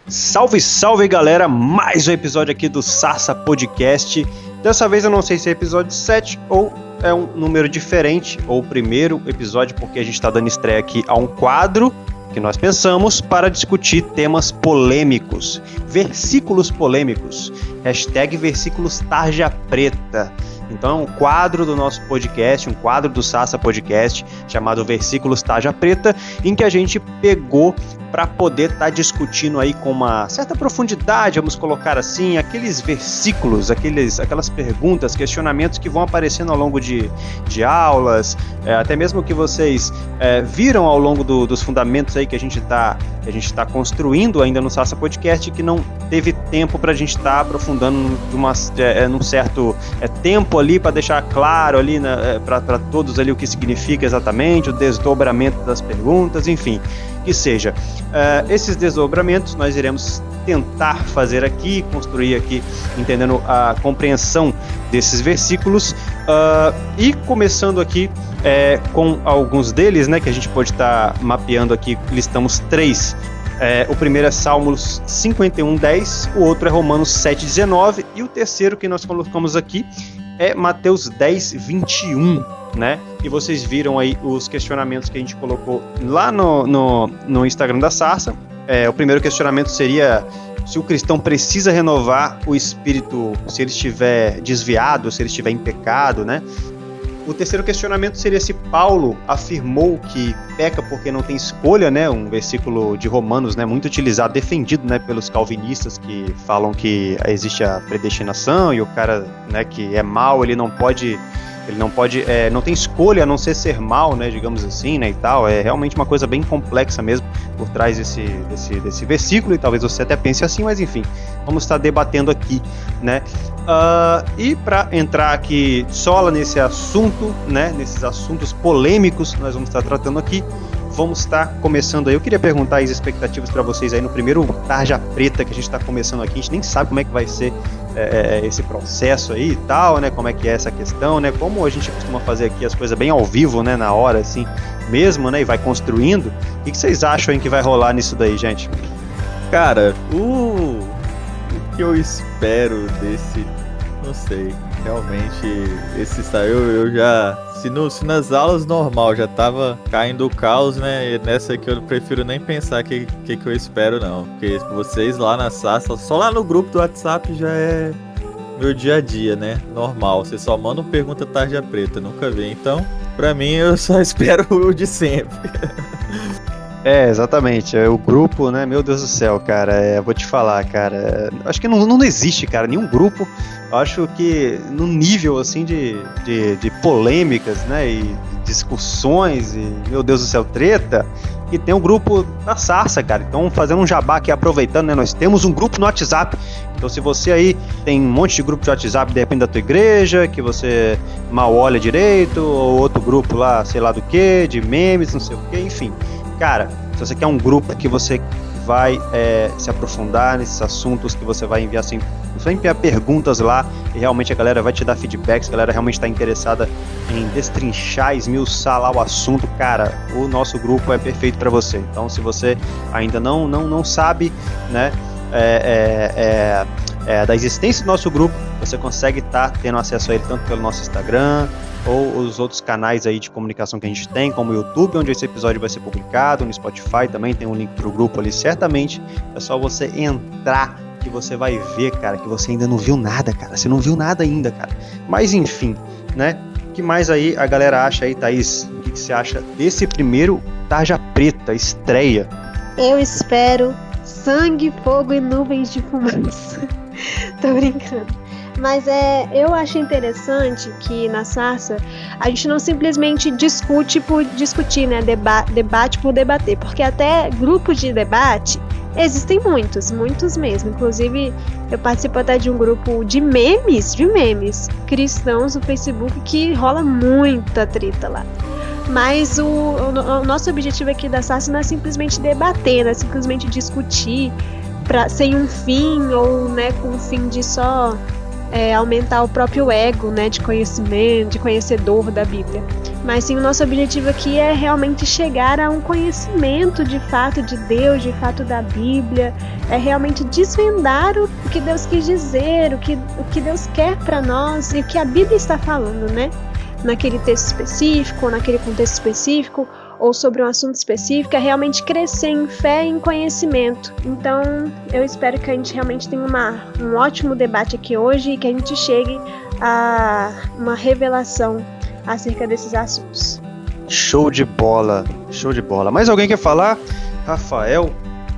Salve, salve galera, mais um episódio aqui do Sarsa Podcast. Dessa vez eu não sei se é episódio 7 ou é um número diferente, ou o primeiro episódio, porque a gente está dando estreia aqui a um quadro que nós pensamos para discutir temas polêmicos, versículos polêmicos, hashtag versículos tarja preta. Então é um quadro do nosso podcast, um quadro do Sarsa Podcast, chamado Versículos Tarja Preta, em que a gente pegou para poder estar discutindo aí com uma certa profundidade, vamos colocar assim, aqueles versículos, aquelas perguntas, questionamentos que vão aparecendo ao longo de aulas, até mesmo que vocês viram ao longo dos fundamentos aí que a gente está construindo ainda no Sarsa Podcast, que não teve tempo para a gente estar aprofundando num certo tempo ali, para deixar claro ali para todos ali o que significa exatamente, o desdobramento das perguntas, enfim, que seja. Esses desdobramentos nós iremos tentar fazer aqui, construir aqui, entendendo a compreensão desses versículos, e começando aqui com alguns deles, né, que a gente pode estar mapeando aqui, listamos 3. O primeiro é Salmos 51:10, o outro é Romanos 7:19 e o terceiro que nós colocamos aqui é Mateus 10:21, né? E vocês viram aí os questionamentos que a gente colocou lá no Instagram da Sarsa. O primeiro questionamento seria se o cristão precisa renovar o espírito se ele estiver desviado, se ele estiver em pecado, né? O terceiro questionamento seria se Paulo afirmou que peca porque não tem escolha, né? Um versículo de Romanos, né? Muito utilizado, defendido, né? Pelos calvinistas que falam que existe a predestinação e o cara, né? Que é mau, ele não pode, não tem escolha a não ser mal, né? Digamos assim, né? E tal. É realmente uma coisa bem complexa mesmo por trás desse versículo, e talvez você até pense assim, mas enfim, vamos estar debatendo aqui, né? E para entrar aqui sola nesse assunto, né, nesses assuntos polêmicos que nós vamos estar tratando aqui, vamos estar começando aí. Eu queria perguntar as expectativas para vocês aí no primeiro Tarja Preta que a gente está começando aqui. A gente nem sabe como é que vai ser esse processo aí e tal, né? Como é que é essa questão, né? Como a gente costuma fazer aqui as coisas bem ao vivo, né? Na hora, assim, mesmo, né? E vai construindo. O que vocês acham aí que vai rolar nisso daí, gente? Cara, o que eu espero desse, não sei, realmente esse saiu, eu já, se nas aulas normal já tava caindo o caos, né, e nessa aqui eu prefiro nem pensar que eu espero não, porque vocês lá na Sarsa, só lá no grupo do WhatsApp já é meu dia a dia, né, normal, você só manda uma pergunta tarja preta, nunca vi, então pra mim eu só espero o de sempre. Exatamente, o grupo, né, meu Deus do céu, cara, vou te falar, cara, acho que não existe, cara, nenhum grupo, acho que no nível, assim, de polêmicas, né, e discussões, e, meu Deus do céu, treta, e tem um grupo da Sarsa, cara, então fazendo um jabá aqui, aproveitando, né, nós temos um grupo no WhatsApp, então se você aí tem um monte de grupo de WhatsApp, depende da tua igreja, que você mal olha direito, ou outro grupo lá, sei lá do que, de memes, não sei o que, enfim. Cara, se você quer um grupo que você vai se aprofundar nesses assuntos, que você vai enviar perguntas lá e realmente a galera vai te dar feedbacks, a galera realmente está interessada em destrinchar, esmiuçar lá o assunto, cara, o nosso grupo é perfeito para você. Então, se você ainda não sabe, né, da existência do nosso grupo, você consegue estar tendo acesso a ele tanto pelo nosso Instagram ou os outros canais aí de comunicação que a gente tem, como o YouTube, onde esse episódio vai ser publicado, no Spotify também tem um link pro grupo ali, certamente é só você entrar que você vai ver, cara, que você ainda não viu nada, cara, você não viu nada ainda, cara, mas enfim, né, o que mais aí a galera acha aí, Thaís, o que você acha desse primeiro Tarja Preta, estreia? Eu espero sangue, fogo e nuvens de fumaça. Tô brincando. Mas eu acho interessante que na Sarsa a gente não simplesmente discute por discutir, né? Debate por debater, porque até grupos de debate existem muitos mesmo. Inclusive, eu participo até de um grupo de memes cristãos no Facebook que rola muita treta lá. Mas o nosso objetivo aqui da Sarsa não é simplesmente debater, não é simplesmente discutir sem um fim ou, né, com o fim de só aumentar o próprio ego, né, de conhecimento, de conhecedor da Bíblia. mas sim o nosso objetivo aqui é realmente chegar a um conhecimento de fato de Deus, de fato da Bíblia, é realmente desvendar o que Deus quis dizer, o que Deus quer para nós e o que a Bíblia está falando, né? Naquele texto específico, ou naquele contexto específico, ou sobre um assunto específico, é realmente crescer em fé e em conhecimento. Então, eu espero que a gente realmente tenha um ótimo debate aqui hoje e que a gente chegue a uma revelação acerca desses assuntos. Show de bola, show de bola. Mais alguém quer falar? Rafael,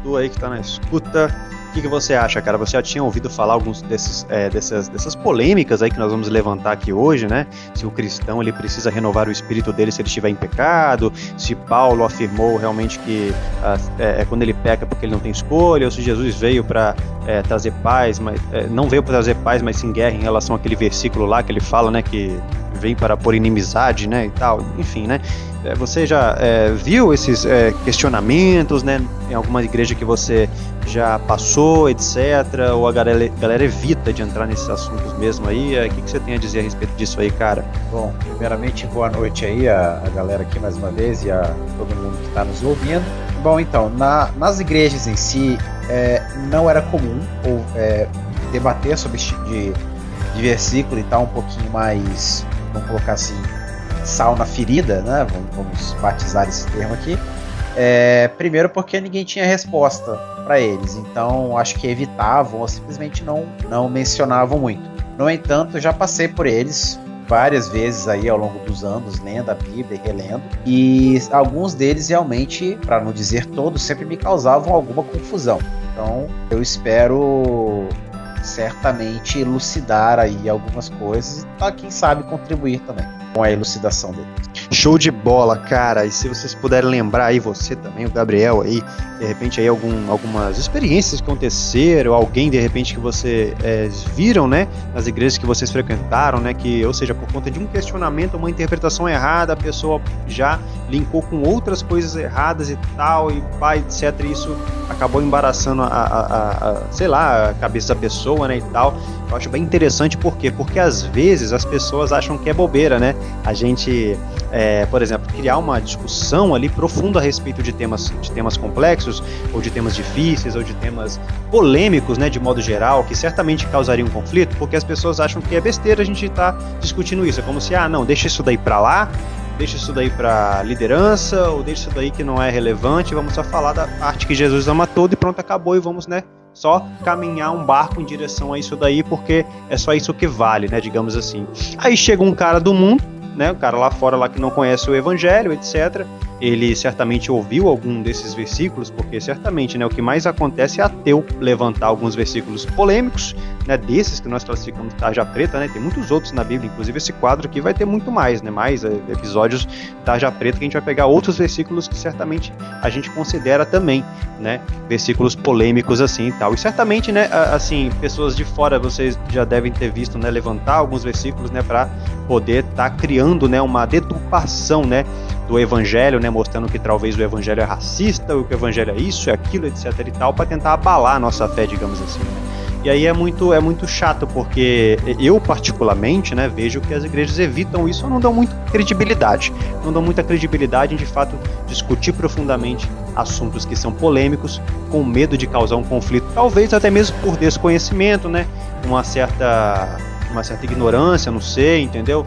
tu aí que tá na escuta, o que você acha, cara? Você já tinha ouvido falar alguns dessas polêmicas aí que nós vamos levantar aqui hoje, né? Se o cristão ele precisa renovar o espírito dele se ele estiver em pecado, se Paulo afirmou realmente que quando ele peca porque ele não tem escolha, ou se Jesus veio para trazer paz, mas não veio para trazer paz, mas sim guerra em relação àquele versículo lá que ele fala, né? Que vem para pôr inimizade, né? E tal, enfim, né? Você já viu esses questionamentos, né? Em alguma igreja que você já passou, etc. Ou a galera evita de entrar nesses assuntos mesmo aí? O que você tem a dizer a respeito disso aí, cara? Bom, primeiramente, boa noite aí a galera aqui mais uma vez e a todo mundo que está nos ouvindo. Bom, então, nas igrejas em si, não era comum debater sobre de versículo e tal, um pouquinho mais, vamos colocar assim, sal na ferida, né? Vamos batizar esse termo aqui. Primeiro porque ninguém tinha resposta para eles, então acho que evitavam ou simplesmente não mencionavam muito. No entanto, eu já passei por eles várias vezes aí ao longo dos anos, lendo a Bíblia e relendo, e alguns deles realmente, para não dizer todos, sempre me causavam alguma confusão. Então eu espero certamente elucidar aí algumas coisas e quem sabe contribuir também com a elucidação dele. Show de bola, cara. E se vocês puderem lembrar aí, você também, o Gabriel aí, de repente aí algumas experiências que aconteceram, alguém de repente que você viram, né, nas igrejas que vocês frequentaram, né, que, ou seja, por conta de um questionamento, uma interpretação errada, a pessoa já linkou com outras coisas erradas e tal, e pai, etc, e isso acabou embaraçando sei lá, a cabeça da pessoa, né, e tal. Eu acho bem interessante, por quê? Porque às vezes as pessoas acham que é bobeira, né? A gente, por exemplo, criar uma discussão ali profunda a respeito de temas complexos, ou de temas difíceis, ou de temas polêmicos, né, de modo geral, que certamente causariam um conflito, porque as pessoas acham que é besteira a gente estar discutindo isso. É como se, não, deixa isso daí pra lá, deixa isso daí pra liderança, ou deixa isso daí que não é relevante, vamos só falar da parte que Jesus ama todo e pronto, acabou, e vamos, né, só caminhar um barco em direção a isso daí, porque é só isso que vale, né, digamos assim. Aí chega um cara do mundo, né, o cara lá fora lá que não conhece o evangelho, etc. Ele certamente ouviu algum desses versículos, porque certamente, né, o que mais acontece é ateu levantar alguns versículos polêmicos, né, desses que nós classificamos de tarja preta, né, tem muitos outros na Bíblia, inclusive esse quadro aqui vai ter muito mais, né, mais episódios de tarja preta que a gente vai pegar outros versículos que certamente a gente considera também, né, versículos polêmicos assim e tal. E certamente, né, assim, pessoas de fora vocês já devem ter visto, né, levantar alguns versículos, né, para poder estar criando, né, uma deturpação, né, do evangelho, né, mostrando que talvez o evangelho é racista, ou que o evangelho é isso, é aquilo, etc e tal, para tentar abalar a nossa fé, digamos assim, né? E aí é muito chato, porque eu particularmente, né, vejo que as igrejas evitam isso ou não dão muita credibilidade em de fato discutir profundamente assuntos que são polêmicos, com medo de causar um conflito, talvez até mesmo por desconhecimento, né, uma certa ignorância, não sei, entendeu?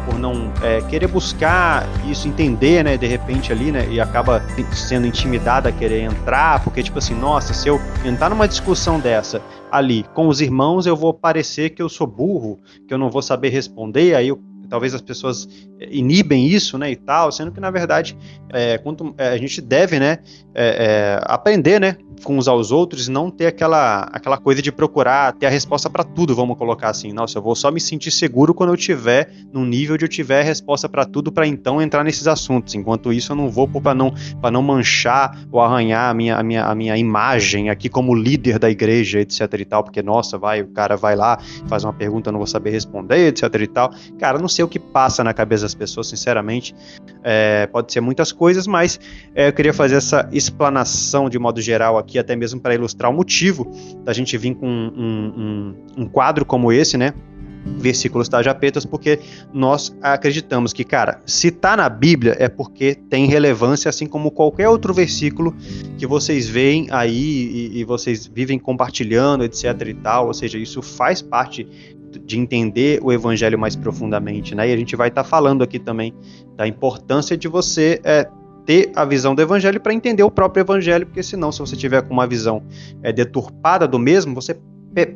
Por não querer buscar isso, entender, né, de repente ali, né, e acaba sendo intimidado a querer entrar, porque tipo assim, nossa, se eu entrar numa discussão dessa ali com os irmãos, eu vou parecer que eu sou burro, que eu não vou saber responder, aí talvez as pessoas inibem isso, né, e tal, sendo que na verdade a gente deve, né, aprender, né, com uns aos outros, e não ter aquela coisa de procurar ter a resposta para tudo, vamos colocar assim. Nossa, eu vou só me sentir seguro quando eu tiver num nível de eu tiver a resposta para tudo, para então entrar nesses assuntos. Enquanto isso eu não vou para não manchar ou arranhar a minha imagem aqui como líder da igreja, etc e tal, porque nossa, o cara vai lá, faz uma pergunta, eu não vou saber responder, etc e tal. Cara, eu não sei o que passa na cabeça das pessoas, sinceramente. Pode ser muitas coisas, mas eu queria fazer essa explanação de modo geral aqui, até mesmo para ilustrar o motivo da gente vir com um quadro como esse, né, versículos tarja pretas, porque nós acreditamos que, cara, se tá na Bíblia é porque tem relevância, assim como qualquer outro versículo que vocês veem aí e vocês vivem compartilhando, etc e tal, ou seja, isso faz parte de entender o evangelho mais profundamente, né? E a gente vai estar falando aqui também da importância de você ter a visão do evangelho para entender o próprio evangelho, porque senão, se você tiver com uma visão deturpada do mesmo, você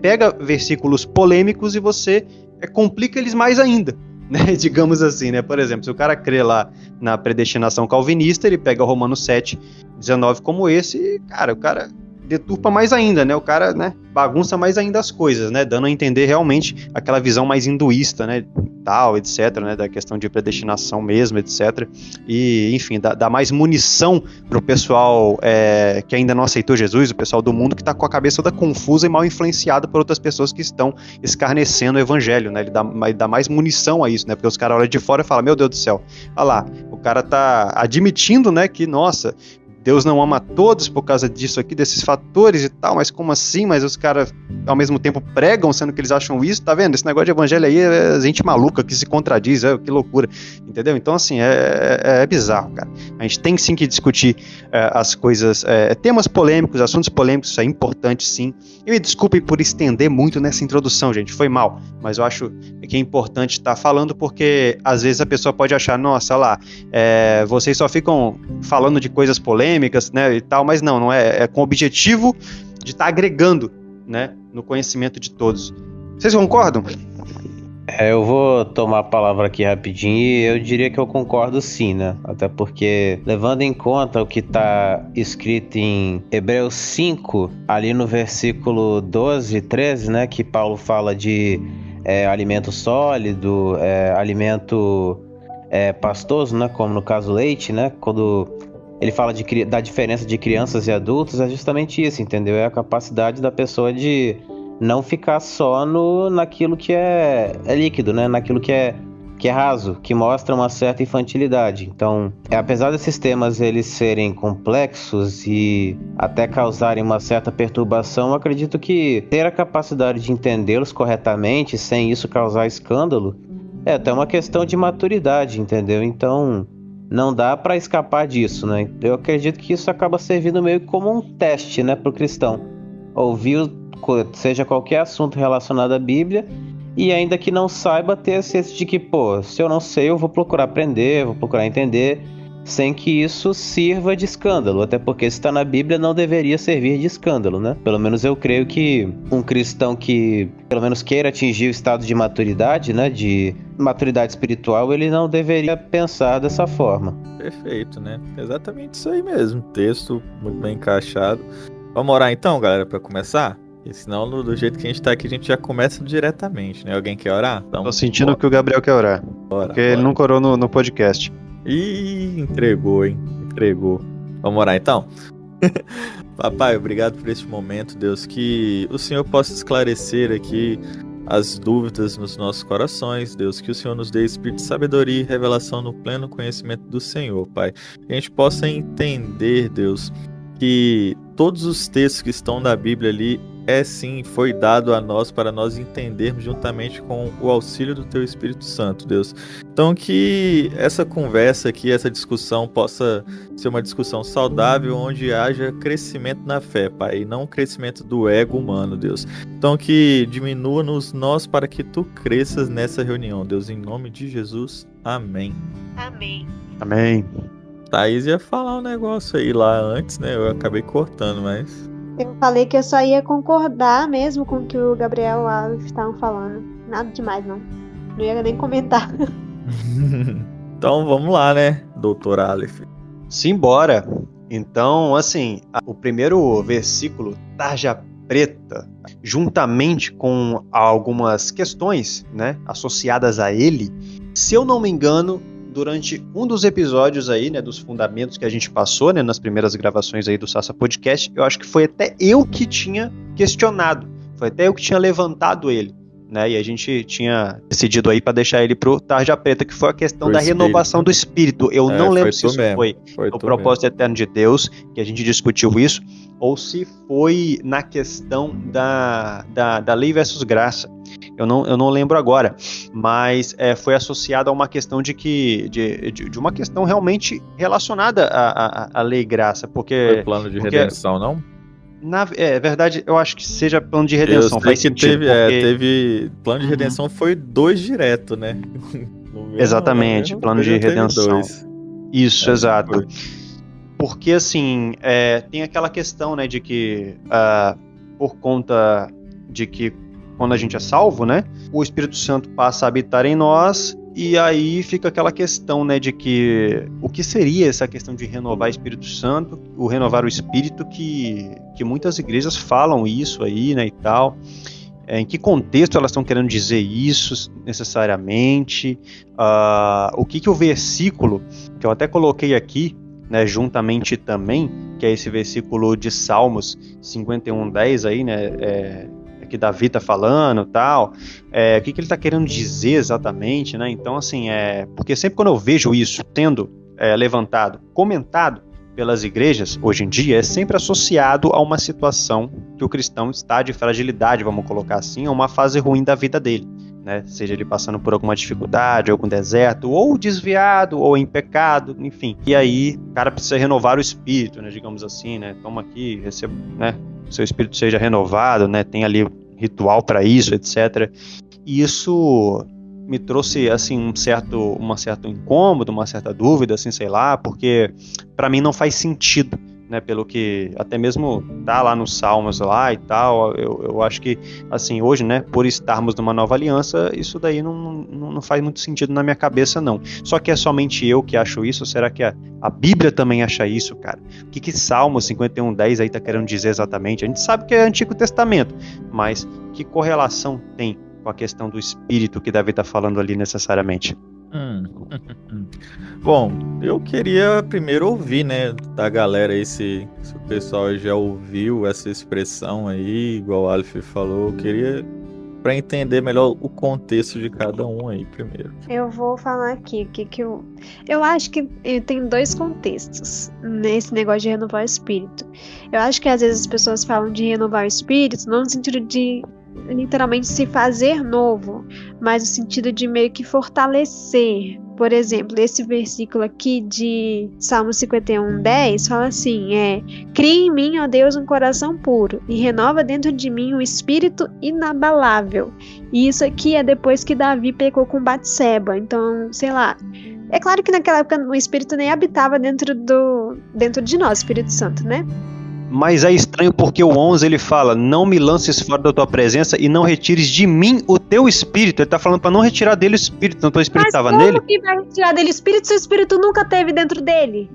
pega versículos polêmicos e você complica eles mais ainda, né? Digamos assim, né? Por exemplo, se o cara crê lá na predestinação calvinista, ele pega Romanos 7:19 como esse e, cara, o cara deturpa mais ainda, né? O cara, né, bagunça mais ainda as coisas, né? Dando a entender realmente aquela visão mais hinduísta, né? Tal, etc, né? Da questão de predestinação mesmo, etc. E, enfim, dá mais munição pro pessoal que ainda não aceitou Jesus, o pessoal do mundo que tá com a cabeça toda confusa e mal influenciada por outras pessoas que estão escarnecendo o evangelho, né? Ele dá mais munição a isso, né? Porque os caras olham de fora e falam, meu Deus do céu, olha lá, o cara tá admitindo, né, que, nossa, Deus não ama todos por causa disso aqui, desses fatores e tal, mas como assim? Mas os caras, ao mesmo tempo, pregam, sendo que eles acham isso, tá vendo? Esse negócio de evangelho aí é gente maluca que se contradiz, que loucura, entendeu? Então, assim, é bizarro, cara. A gente tem sim que discutir as coisas, temas polêmicos, assuntos polêmicos, isso é importante sim. E me desculpem por estender muito nessa introdução, gente, foi mal, mas eu acho que é importante estar falando, porque às vezes a pessoa pode achar, nossa, olha lá, vocês só ficam falando de coisas polêmicas, né, e tal, mas não é com o objetivo de estar agregando, né, no conhecimento de todos. Vocês concordam? Eu vou tomar a palavra aqui rapidinho e eu diria que eu concordo sim, né? Até porque, levando em conta o que está escrito em Hebreus 5, ali no versículo 12 e 13, né, que Paulo fala de alimento sólido, alimento pastoso, né, como no caso leite, né, quando ele fala da diferença de crianças e adultos, é justamente isso, entendeu? É a capacidade da pessoa de não ficar só naquilo que é líquido, né? Naquilo que é raso, que mostra uma certa infantilidade. Então, apesar desses temas eles serem complexos e até causarem uma certa perturbação, eu acredito que ter a capacidade de entendê-los corretamente, sem isso causar escândalo, é até uma questão de maturidade, entendeu? Então, não dá para escapar disso, né? Eu acredito que isso acaba servindo meio como um teste, né, para o cristão. Ouvir, seja qualquer assunto relacionado à Bíblia, e ainda que não saiba, ter a ciência de que, se eu não sei, eu vou procurar aprender, vou procurar entender, sem que isso sirva de escândalo. Até porque se está na Bíblia, não deveria servir de escândalo, né? Pelo menos eu creio que um cristão que, pelo menos, queira atingir o estado de maturidade, né, de maturidade espiritual, ele não deveria pensar dessa forma. Perfeito, né? Exatamente isso aí mesmo. Texto muito bem encaixado. Vamos orar então, galera, para começar? E senão, do jeito que a gente tá aqui, a gente já começa diretamente, né? Alguém quer orar? Então, tô sentindo que o Gabriel quer orar. Porque ele nunca orou no podcast. Ih, entregou, hein? Entregou. Vamos orar então? Papai, obrigado por este momento, Deus, que o Senhor possa esclarecer aqui as dúvidas nos nossos corações, Deus, que o Senhor nos dê espírito de sabedoria e revelação no pleno conhecimento do Senhor, Pai. Que a gente possa entender, Deus, que todos os textos que estão na Bíblia ali sim, foi dado a nós para nós entendermos juntamente com o auxílio do Teu Espírito Santo, Deus. Então que essa conversa aqui, essa discussão possa ser uma discussão saudável, onde haja crescimento na fé, Pai, e não crescimento do ego humano, Deus. Então que diminua-nos nós para que Tu cresças nessa reunião, Deus, em nome de Jesus. Amém. Amém. Amém. Thaís ia falar um negócio aí lá antes, né? Eu acabei cortando, mas... Eu falei que eu só ia concordar mesmo com o que o Gabriel e o Aleph estavam falando. Nada demais, não. Não ia nem comentar. Então vamos lá, né, doutor Aleph? Simbora. Então, assim, o primeiro versículo, tarja preta, juntamente com algumas questões, né, associadas a ele, se eu não me engano, durante um dos episódios aí, né, dos fundamentos que a gente passou, né, nas primeiras gravações aí do Sassa Podcast, eu acho que foi até eu que tinha questionado, foi até eu que tinha levantado ele, né, e a gente tinha decidido aí para deixar ele pro tarja preta, que foi a questão da renovação do espírito. Eu não lembro se isso foi o propósito eterno de Deus, que a gente discutiu isso, ou se foi na questão da lei versus graça, eu não lembro agora, mas foi associado a uma questão de uma questão realmente relacionada à lei e graça, porque... Foi plano de redenção, não? É verdade, eu acho que seja plano de redenção, faz sentido. Teve plano de redenção, foi 2 direto, né? Exatamente, plano de redenção. Isso, exato. Porque, assim, tem aquela questão, né, de que, por conta de que quando a gente é salvo, né, o Espírito Santo passa a habitar em nós, e aí fica aquela questão, né, de que o que seria essa questão de renovar o Espírito Santo, o renovar o Espírito, que muitas igrejas falam isso aí, né, e tal. Em que contexto elas estão querendo dizer isso necessariamente, o que o versículo, que eu até coloquei aqui, né, juntamente também, que é esse versículo de Salmos 51:10 aí, né, que Davi está falando e tal, o que ele está querendo dizer exatamente, né? Então, assim, porque sempre quando eu vejo isso sendo levantado, comentado pelas igrejas, hoje em dia, é sempre associado a uma situação que o cristão está de fragilidade, vamos colocar assim, a uma fase ruim da vida dele, né? Seja ele passando por alguma dificuldade, algum deserto, ou desviado, ou em pecado, enfim. E aí, o cara precisa renovar o espírito, né? Digamos assim, né? Toma aqui, receba, né? Seu espírito seja renovado, né? Tem ali ritual para isso, etc. E isso me trouxe, assim, um certo incômodo, uma certa dúvida, assim, sei lá, porque para mim não faz sentido, né, pelo que até mesmo tá lá nos Salmos lá e tal, eu acho que, assim, hoje, né, por estarmos numa nova aliança, isso daí não faz muito sentido na minha cabeça, não. Só que é somente eu que acho isso? Será que a Bíblia também acha isso, cara? O que Salmo 51:10 aí tá querendo dizer exatamente? A gente sabe que é Antigo Testamento, mas que correlação tem com a questão do espírito que Davi tá falando ali necessariamente? Bom, eu queria primeiro ouvir, né, da galera aí, se o pessoal já ouviu essa expressão aí, igual o Aleph falou, eu queria para entender melhor o contexto de cada um aí primeiro. Eu vou falar aqui o que eu acho que tem 2 contextos nesse negócio de renovar o espírito. Eu acho que às vezes as pessoas falam de renovar o espírito não no sentido de literalmente se fazer novo, mas no sentido de meio que fortalecer. Por exemplo, esse versículo aqui de Salmo 51:10 fala assim, cria em mim, ó Deus, um coração puro e renova dentro de mim um espírito inabalável. E isso aqui é depois que Davi pecou com Batseba. Então, sei lá, é claro que naquela época o espírito nem habitava dentro de nós, Espírito Santo, né? Mas é estranho porque o 11 ele fala, não me lances fora da tua presença e não retires de mim o teu espírito. Ele tá falando para não retirar dele o espírito, então o teu espírito estava nele. Mas como que vai retirar dele o espírito se o espírito nunca teve dentro dele?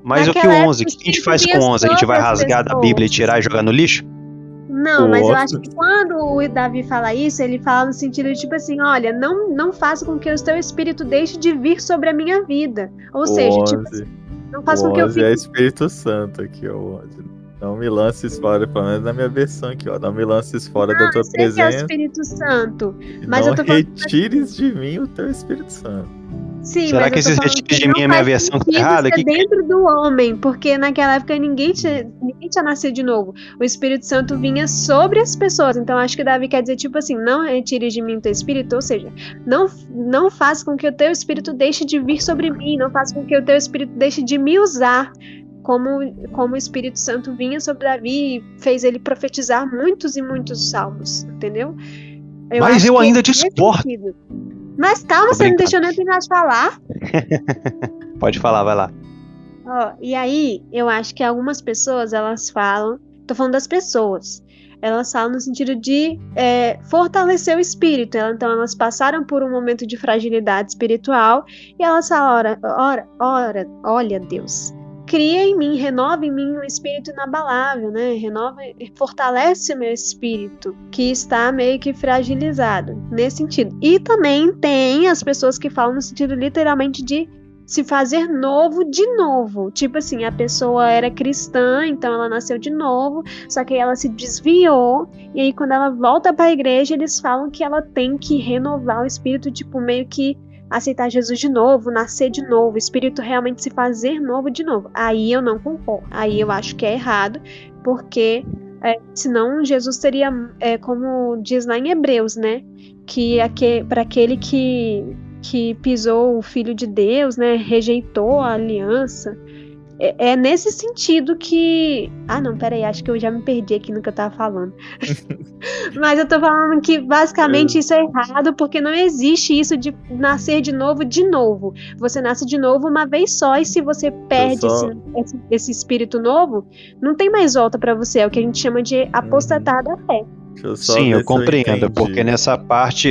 Mas o que o 11? O que a gente faz com o 11? A gente vai rasgar da Bíblia e tirar e jogar no lixo? Não, mas eu acho que quando o Davi fala isso, ele fala no sentido de tipo assim, olha, não faça com que o teu espírito deixe de vir sobre a minha vida. Ou seja, tipo assim, não faça com que eu fique... é Espírito Santo aqui, ó, o 11. Não me lances fora, pelo menos na minha versão aqui, ó. Não me lances fora da tua presença. Que é o Espírito Santo. Mas não eu tô falando... retires de mim o teu Espírito Santo. Sim, será mas que esses retires de mim é minha versão que tá errada? Que dentro do homem, porque naquela época ninguém tinha nascido de novo. O Espírito Santo vinha sobre as pessoas. Então acho que Davi quer dizer tipo assim, não retires de mim o teu espírito, ou seja, não faça com que o teu espírito deixe de vir sobre mim, não faça com que o teu espírito deixe de me usar. Como o Espírito Santo vinha sobre Davi e fez ele profetizar muitos e muitos salmos, entendeu? Mas eu ainda discordo. Mas calma, você não deixou nem terminar de falar. Pode falar, vai lá. E aí, eu acho que algumas pessoas, elas falam, tô falando das pessoas, elas falam no sentido de fortalecer o espírito. Então elas passaram por um momento de fragilidade espiritual e elas falam, olha Deus, cria em mim, renova em mim um espírito inabalável, né? Fortalece o meu espírito, que está meio que fragilizado, nesse sentido. E também tem as pessoas que falam no sentido literalmente de se fazer novo de novo. Tipo assim, a pessoa era cristã, então ela nasceu de novo, só que aí ela se desviou, e aí quando ela volta para a igreja, eles falam que ela tem que renovar o espírito, tipo, meio que aceitar Jesus de novo, nascer de novo, o espírito realmente se fazer novo de novo. Aí eu não concordo. Aí eu acho que é errado, porque Senão Jesus teria, como diz lá em Hebreus, né? Que para aquele que pisou o Filho de Deus, né? Rejeitou a aliança. É nesse sentido que... Ah, não, peraí, acho que eu já me perdi aqui no que eu tava falando. Mas eu tô falando que basicamente isso é errado, porque não existe isso de nascer de novo. Você nasce de novo uma vez só, e se você perde esse espírito novo, não tem mais volta pra você. É o que a gente chama de apostatar da fé. Sim, eu compreendo, porque nessa parte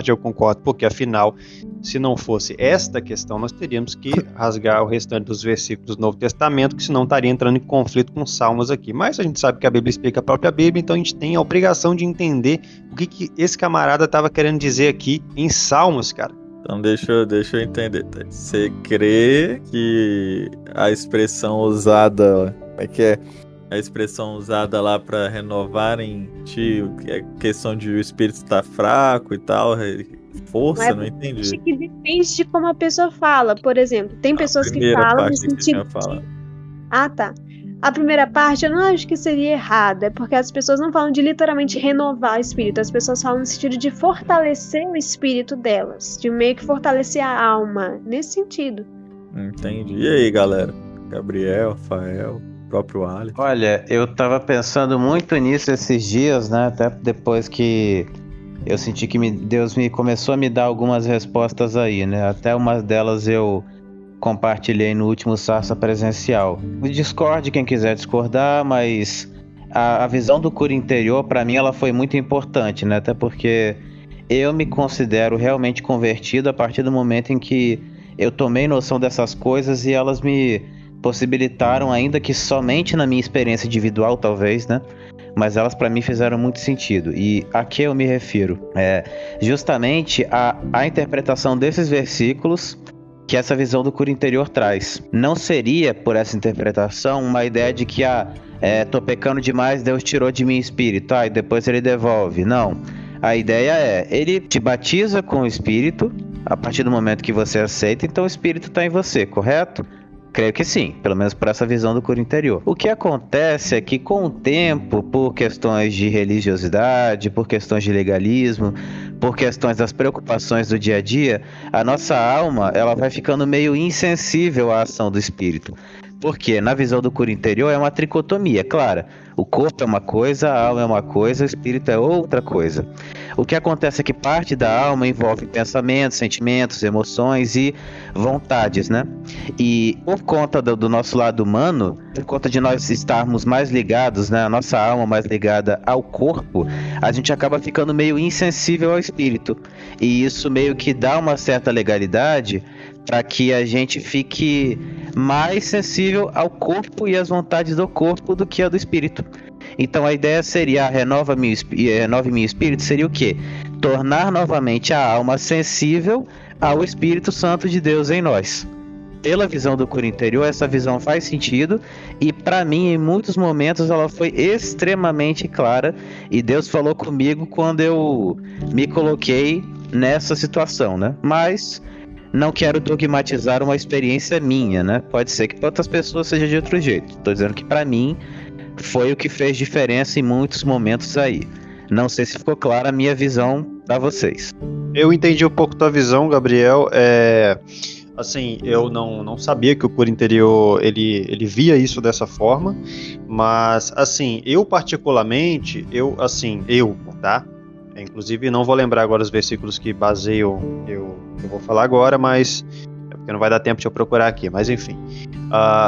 eu concordo, porque afinal, se não fosse esta questão, nós teríamos que rasgar o restante dos versículos do Novo Testamento, que senão estaria entrando em conflito com Salmos aqui. Mas a gente sabe que a Bíblia explica a própria Bíblia, então a gente tem a obrigação de entender o que esse camarada estava querendo dizer aqui em Salmos, cara. Então deixa eu entender. Tá? Você crê que a expressão usada... Como é que é? A expressão usada lá para renovar em ti, é questão de o espírito estar fraco e tal, força, não entendi. Acho que depende de como a pessoa fala. Por exemplo, tem pessoas que falam no sentido de... Ah, tá. A primeira parte eu não acho que seria errado, é porque as pessoas não falam de literalmente renovar o espírito, as pessoas falam no sentido de fortalecer o espírito delas, de meio que fortalecer a alma, nesse sentido. Entendi. E aí, galera? Gabriel, Rafael... próprio Ali. Olha, eu tava pensando muito nisso esses dias, né? Até depois que eu senti que Deus começou a me dar algumas respostas aí, né? Até uma delas eu compartilhei no último Sarsa presencial. Discorde quem quiser discordar, mas a visão do cura interior, pra mim, ela foi muito importante, né? Até porque eu me considero realmente convertido a partir do momento em que eu tomei noção dessas coisas e elas me possibilitaram, ainda que somente na minha experiência individual, talvez, né? Mas elas para mim fizeram muito sentido. E a que eu me refiro? Justamente a interpretação desses versículos que essa visão do cura interior traz. Não seria, por essa interpretação, uma ideia de que tô pecando demais, Deus tirou de mim espírito, e depois ele devolve. Não. A ideia ele te batiza com o espírito a partir do momento que você aceita, então o espírito está em você, correto? Creio que sim, pelo menos por essa visão do cura interior. O que acontece é que com o tempo, por questões de religiosidade, por questões de legalismo, por questões das preocupações do dia a dia, a nossa alma ela vai ficando meio insensível à ação do espírito. Porque na visão do cura interior é uma tricotomia, claro. O corpo é uma coisa, a alma é uma coisa, o espírito é outra coisa. O que acontece é que parte da alma envolve pensamentos, sentimentos, emoções e vontades, né? E por conta do nosso lado humano, por conta de nós estarmos mais ligados, né? A nossa alma mais ligada ao corpo, a gente acaba ficando meio insensível ao espírito. E isso meio que dá uma certa legalidade para que a gente fique mais sensível ao corpo e às vontades do corpo do que a do espírito. Então a ideia seria renove meu espírito, seria o quê? Tornar novamente a alma sensível ao Espírito Santo de Deus em nós. Pela visão do cura interior, essa visão faz sentido e para mim em muitos momentos ela foi extremamente clara e Deus falou comigo quando eu me coloquei nessa situação, né? Mas não quero dogmatizar uma experiência minha, né? Pode ser que para outras pessoas seja de outro jeito. Estou dizendo que para mim foi o que fez diferença em muitos momentos aí. Não sei se ficou clara a minha visão para vocês. Eu entendi um pouco tua visão, Gabriel. Assim, eu não sabia que o cura interior ele via isso dessa forma, mas assim, eu particularmente, tá? Inclusive não vou lembrar agora os versículos que baseiam eu vou falar agora, mas é porque não vai dar tempo de eu procurar aqui, mas enfim.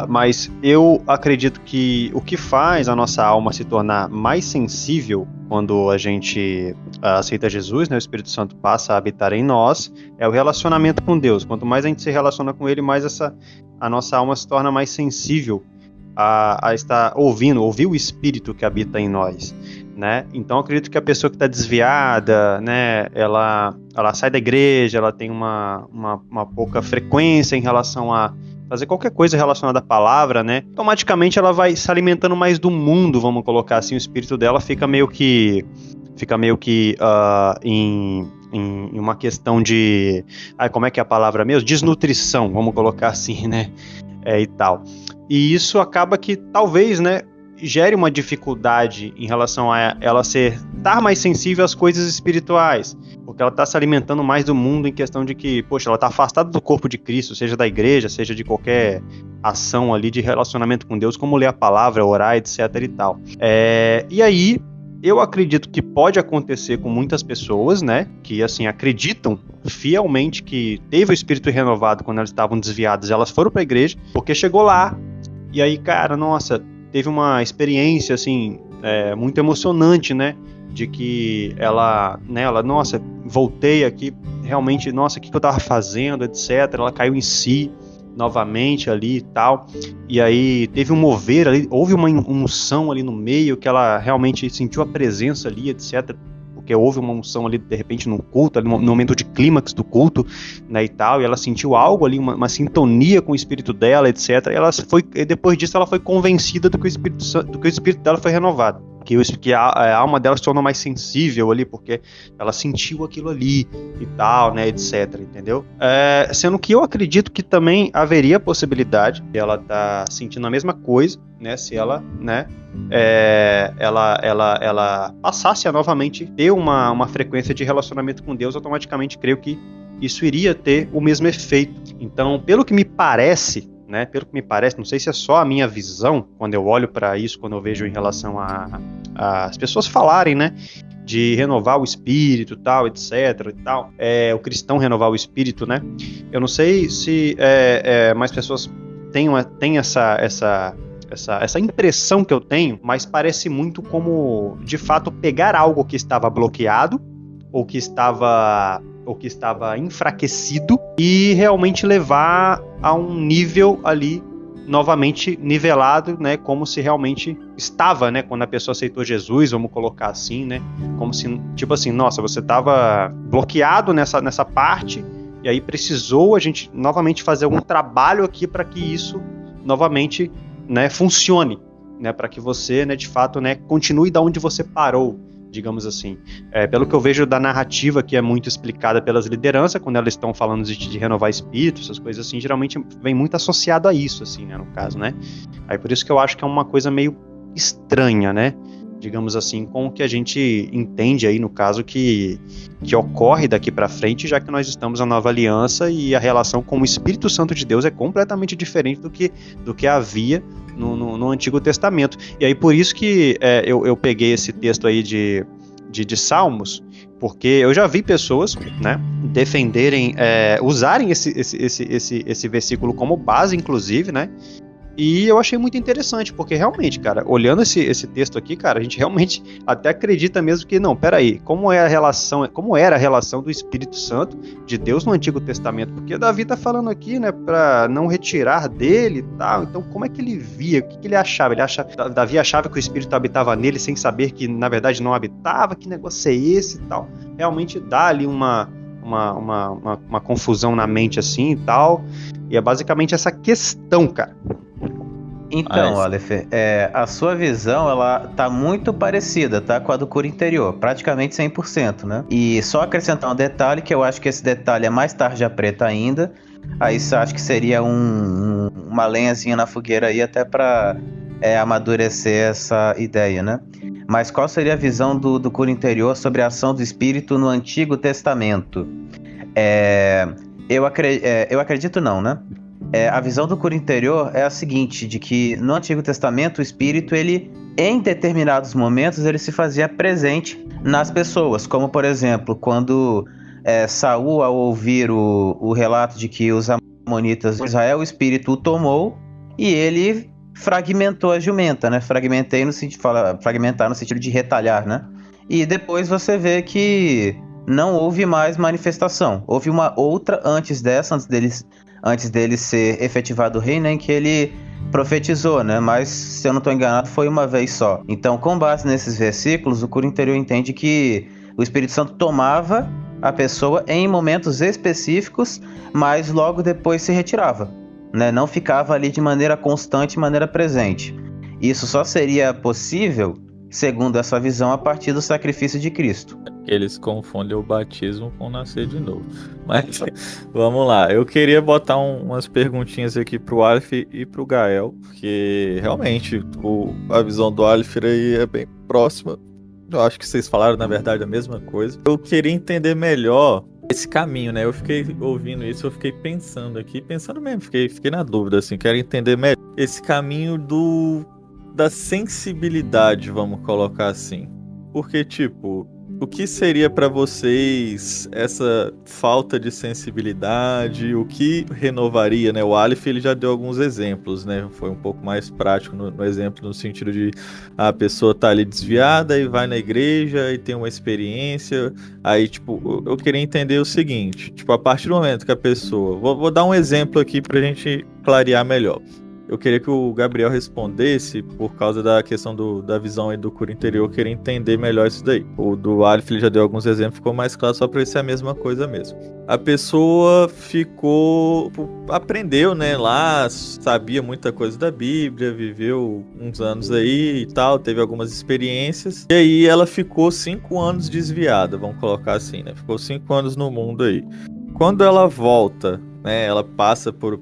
Mas eu acredito que o que faz a nossa alma se tornar mais sensível quando a gente aceita Jesus, né, o Espírito Santo passa a habitar em nós, é o relacionamento com Deus. Quanto mais a gente se relaciona com Ele, mais a nossa alma se torna mais sensível a estar ouvir o Espírito que habita em nós. Né? Então eu acredito que a pessoa que está desviada, né, ela sai da igreja, ela tem uma pouca frequência em relação a fazer qualquer coisa relacionada à palavra, né? Automaticamente ela vai se alimentando mais do mundo, vamos colocar assim, o espírito dela fica meio que em uma questão de, como é que é a palavra mesmo? Desnutrição, vamos colocar assim, né? E tal. E isso acaba que talvez, né, gere uma dificuldade em relação a ela estar mais sensível às coisas espirituais, porque ela está se alimentando mais do mundo em questão de que, poxa, ela está afastada do corpo de Cristo, seja da igreja, seja de qualquer ação ali de relacionamento com Deus, como ler a palavra, orar, etc e tal. E aí, eu acredito que pode acontecer com muitas pessoas, né, que assim acreditam fielmente que teve o espírito renovado quando elas estavam desviadas, elas foram para a igreja, porque chegou lá, e aí, cara, nossa, teve uma experiência assim muito emocionante, né, de que ela, nossa, voltei aqui, realmente, nossa, o que eu tava fazendo, etc. Ela caiu em si novamente ali e tal, e aí teve um mover ali, houve uma unção ali no meio, que ela realmente sentiu a presença ali, etc, porque houve uma unção ali, de repente, no culto, ali no momento de clímax do culto, né, e tal, e ela sentiu algo ali, uma sintonia com o espírito dela, etc, e depois disso ela foi convencida do que o espírito dela foi renovado, que a alma dela se tornou mais sensível ali, porque ela sentiu aquilo ali e tal, né, etc, entendeu? Sendo que eu acredito que também haveria a possibilidade de ela estar sentindo a mesma coisa, né, se ela, né, ela passasse a novamente ter uma frequência de relacionamento com Deus, automaticamente creio que isso iria ter o mesmo efeito. Então, pelo que me parece, não sei se é só a minha visão, quando eu olho para isso, quando eu vejo em relação as pessoas falarem, né, de renovar o espírito, tal, etc, e tal, o cristão renovar o espírito, né, eu não sei se mais pessoas têm essa impressão que eu tenho, mas parece muito como, de fato, pegar algo que estava bloqueado, ou que estava enfraquecido, e realmente levar a um nível ali novamente nivelado, né, como se realmente estava, né, quando a pessoa aceitou Jesus, vamos colocar assim, né, como se, tipo assim, nossa, você estava bloqueado nessa parte, e aí precisou a gente novamente fazer algum trabalho aqui para que isso novamente, né, funcione, né, para que você, né, de fato, né, continue da onde você parou, digamos assim. Pelo que eu vejo da narrativa, que é muito explicada pelas lideranças, quando elas estão falando de renovar espírito, essas coisas assim, geralmente vem muito associado a isso, assim, né, no caso, né. Aí por isso que eu acho que é uma coisa meio estranha, né, digamos assim, com o que a gente entende aí, no caso, que ocorre daqui para frente, já que nós estamos na nova aliança e a relação com o Espírito Santo de Deus é completamente diferente do que havia no Antigo Testamento. E aí por isso que eu peguei esse texto aí de Salmos, porque eu já vi pessoas, né, defenderem, usarem esse versículo como base, inclusive, né, e eu achei muito interessante, porque realmente, cara, olhando esse texto aqui, cara, a gente realmente até acredita mesmo que, não, peraí, como era a relação do Espírito Santo de Deus no Antigo Testamento? Porque Davi tá falando aqui, né, pra não retirar dele e tal, então como é que ele via? O que ele achava? Davi achava que o Espírito habitava nele sem saber que, na verdade, não habitava? Que negócio é esse e tal? Realmente dá ali uma confusão na mente assim e tal, e é basicamente essa questão, cara. Então, Aleph, a sua visão, ela tá muito parecida, tá, com a do cura interior, praticamente 100%, né? E só acrescentar um detalhe, que eu acho que esse detalhe é mais tarja preta ainda, aí você acha que seria uma lenhazinha na fogueira aí, até para amadurecer essa ideia, né? Mas qual seria a visão do cura interior sobre a ação do Espírito no Antigo Testamento? Eu acredito não, né? A visão do cura interior é a seguinte, de que no Antigo Testamento o Espírito, ele, em determinados momentos, ele se fazia presente nas pessoas, como por exemplo, quando Saul, ao ouvir o relato de que os amonitas de Israel, o Espírito o tomou e ele fragmentou a jumenta, né? Fragmentar no sentido de retalhar, né? E depois você vê que não houve mais manifestação. Houve uma outra antes dele ser efetivado o rei, né, em que ele profetizou, né, mas se eu não estou enganado foi uma vez só. Então, com base nesses versículos, o cura interior entende que o Espírito Santo tomava a pessoa em momentos específicos, mas logo depois se retirava, né, não ficava ali de maneira constante, de maneira presente. Isso só seria possível segundo essa visão, a partir do sacrifício de Cristo. Eles confundem o batismo com nascer de novo. Mas vamos lá. Eu queria botar umas perguntinhas aqui pro Aleph e pro Gael, porque realmente a visão do Aleph aí é bem próxima. Eu acho que vocês falaram, na verdade, a mesma coisa. Eu queria entender melhor esse caminho, né? Eu fiquei ouvindo isso, eu fiquei pensando aqui, pensando mesmo, fiquei na dúvida, assim, quero entender melhor esse caminho da sensibilidade, vamos colocar assim. Porque, tipo, o que seria pra vocês essa falta de sensibilidade? O que renovaria, né? O Aleph, ele já deu alguns exemplos, né? Foi um pouco mais prático no exemplo, no sentido de a pessoa tá ali desviada e vai na igreja e tem uma experiência. Aí, tipo, eu queria entender o seguinte, tipo, a partir do momento que a pessoa... Vou dar um exemplo aqui pra gente clarear melhor. Eu queria que o Gabriel respondesse por causa da questão da visão aí do cura interior. Eu queria entender melhor isso daí. O do Aleph, ele já deu alguns exemplos, ficou mais claro só pra ver se é a mesma coisa mesmo. A pessoa aprendeu, né, lá, sabia muita coisa da Bíblia, viveu uns anos aí e tal, teve algumas experiências. E aí ela ficou 5 anos desviada, vamos colocar assim, né? Ficou 5 anos no mundo aí. Quando ela volta, né, ela passa por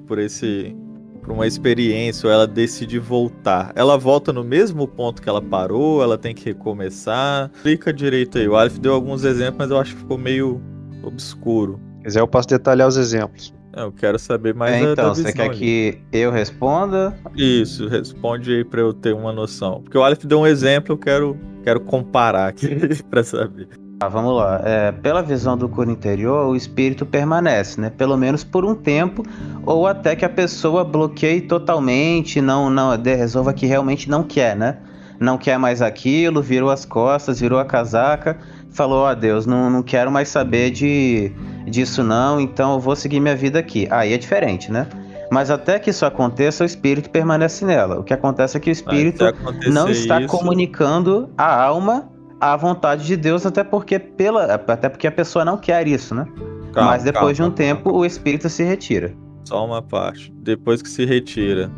uma experiência, ou ela decide voltar, ela volta no mesmo ponto que ela parou, ela tem que recomeçar? Explica direito aí. O Aleph deu alguns exemplos, mas eu acho que ficou meio obscuro. Se quiser, eu posso detalhar os exemplos. Eu quero saber mais Então, da visão você quer ali. que eu responda? Isso, responde aí pra eu ter uma noção. Porque o Aleph deu um exemplo, eu quero comparar aqui pra saber. Vamos lá. Pela visão do cura interior, o espírito permanece, né? Pelo menos por um tempo, ou até que a pessoa bloqueie totalmente, não resolva que realmente não quer, né? Não quer mais aquilo, virou as costas, virou a casaca, falou, Deus, não quero mais saber disso não, então eu vou seguir minha vida aqui. Aí é diferente, né? Mas até que isso aconteça, o espírito permanece nela. O que acontece é que o espírito não está comunicando a alma à vontade de Deus, até porque a pessoa não quer isso, né? Mas depois de um tempo, o espírito se retira. Só uma parte. Depois que se retira,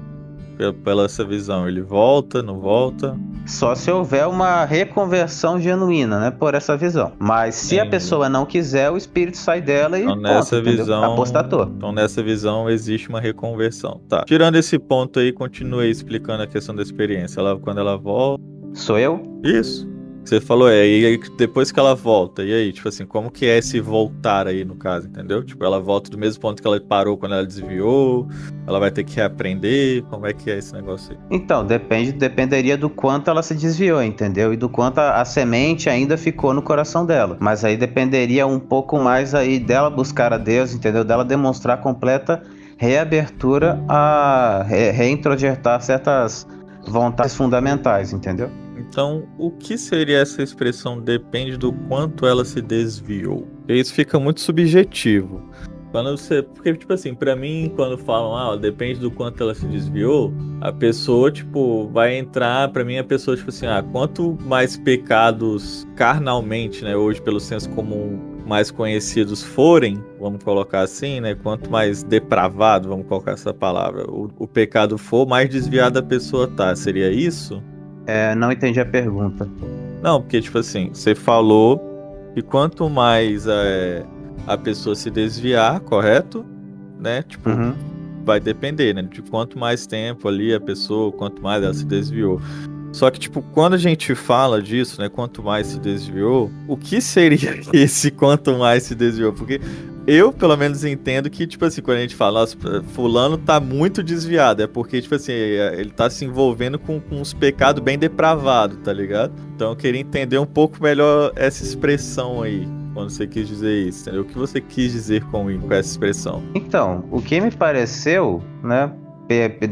pela essa visão, ele volta, não volta? Só se houver uma reconversão genuína, né? Por essa visão. Mas se a pessoa não quiser, o espírito sai dela e apostatou. Então nessa visão existe uma reconversão. Tá. Tirando esse ponto aí, continuei explicando a questão da experiência. Quando ela volta... Sou eu? Isso. Você falou, e aí depois que ela volta, e aí, tipo assim, como que é esse voltar aí no caso, entendeu? Tipo, ela volta do mesmo ponto que ela parou quando ela desviou, ela vai ter que reaprender, como é que é esse negócio aí? Então, dependeria do quanto ela se desviou, entendeu? E do quanto a semente ainda ficou no coração dela. Mas aí dependeria um pouco mais aí dela buscar a Deus, entendeu? Dela demonstrar completa reabertura a reintrojetar certas vontades fundamentais, entendeu? Então, o que seria essa expressão depende do quanto ela se desviou? Porque isso fica muito subjetivo. Porque, tipo assim, pra mim, quando falam, depende do quanto ela se desviou, a pessoa, tipo, vai entrar, pra mim, a pessoa, tipo assim, quanto mais pecados carnalmente, né, hoje pelo senso comum, mais conhecidos forem, vamos colocar assim, né, quanto mais depravado, vamos colocar essa palavra, o pecado for, mais desviada a pessoa tá. Seria isso? Não entendi a pergunta. Não, porque, tipo assim, você falou que quanto mais a pessoa se desviar, correto? Né? Tipo, vai depender, né? De quanto mais tempo ali a pessoa, quanto mais ela se desviou. Só que, tipo, quando a gente fala disso, né? Quanto mais se desviou, o que seria esse quanto mais se desviou? Porque eu, pelo menos, entendo que, tipo assim, quando a gente fala, nossa, fulano tá muito desviado, é porque, tipo assim, ele tá se envolvendo com uns pecados bem depravados, tá ligado? Então eu queria entender um pouco melhor essa expressão aí, quando você quis dizer isso, entendeu? O que você quis dizer com essa expressão? Então, o que me pareceu, né,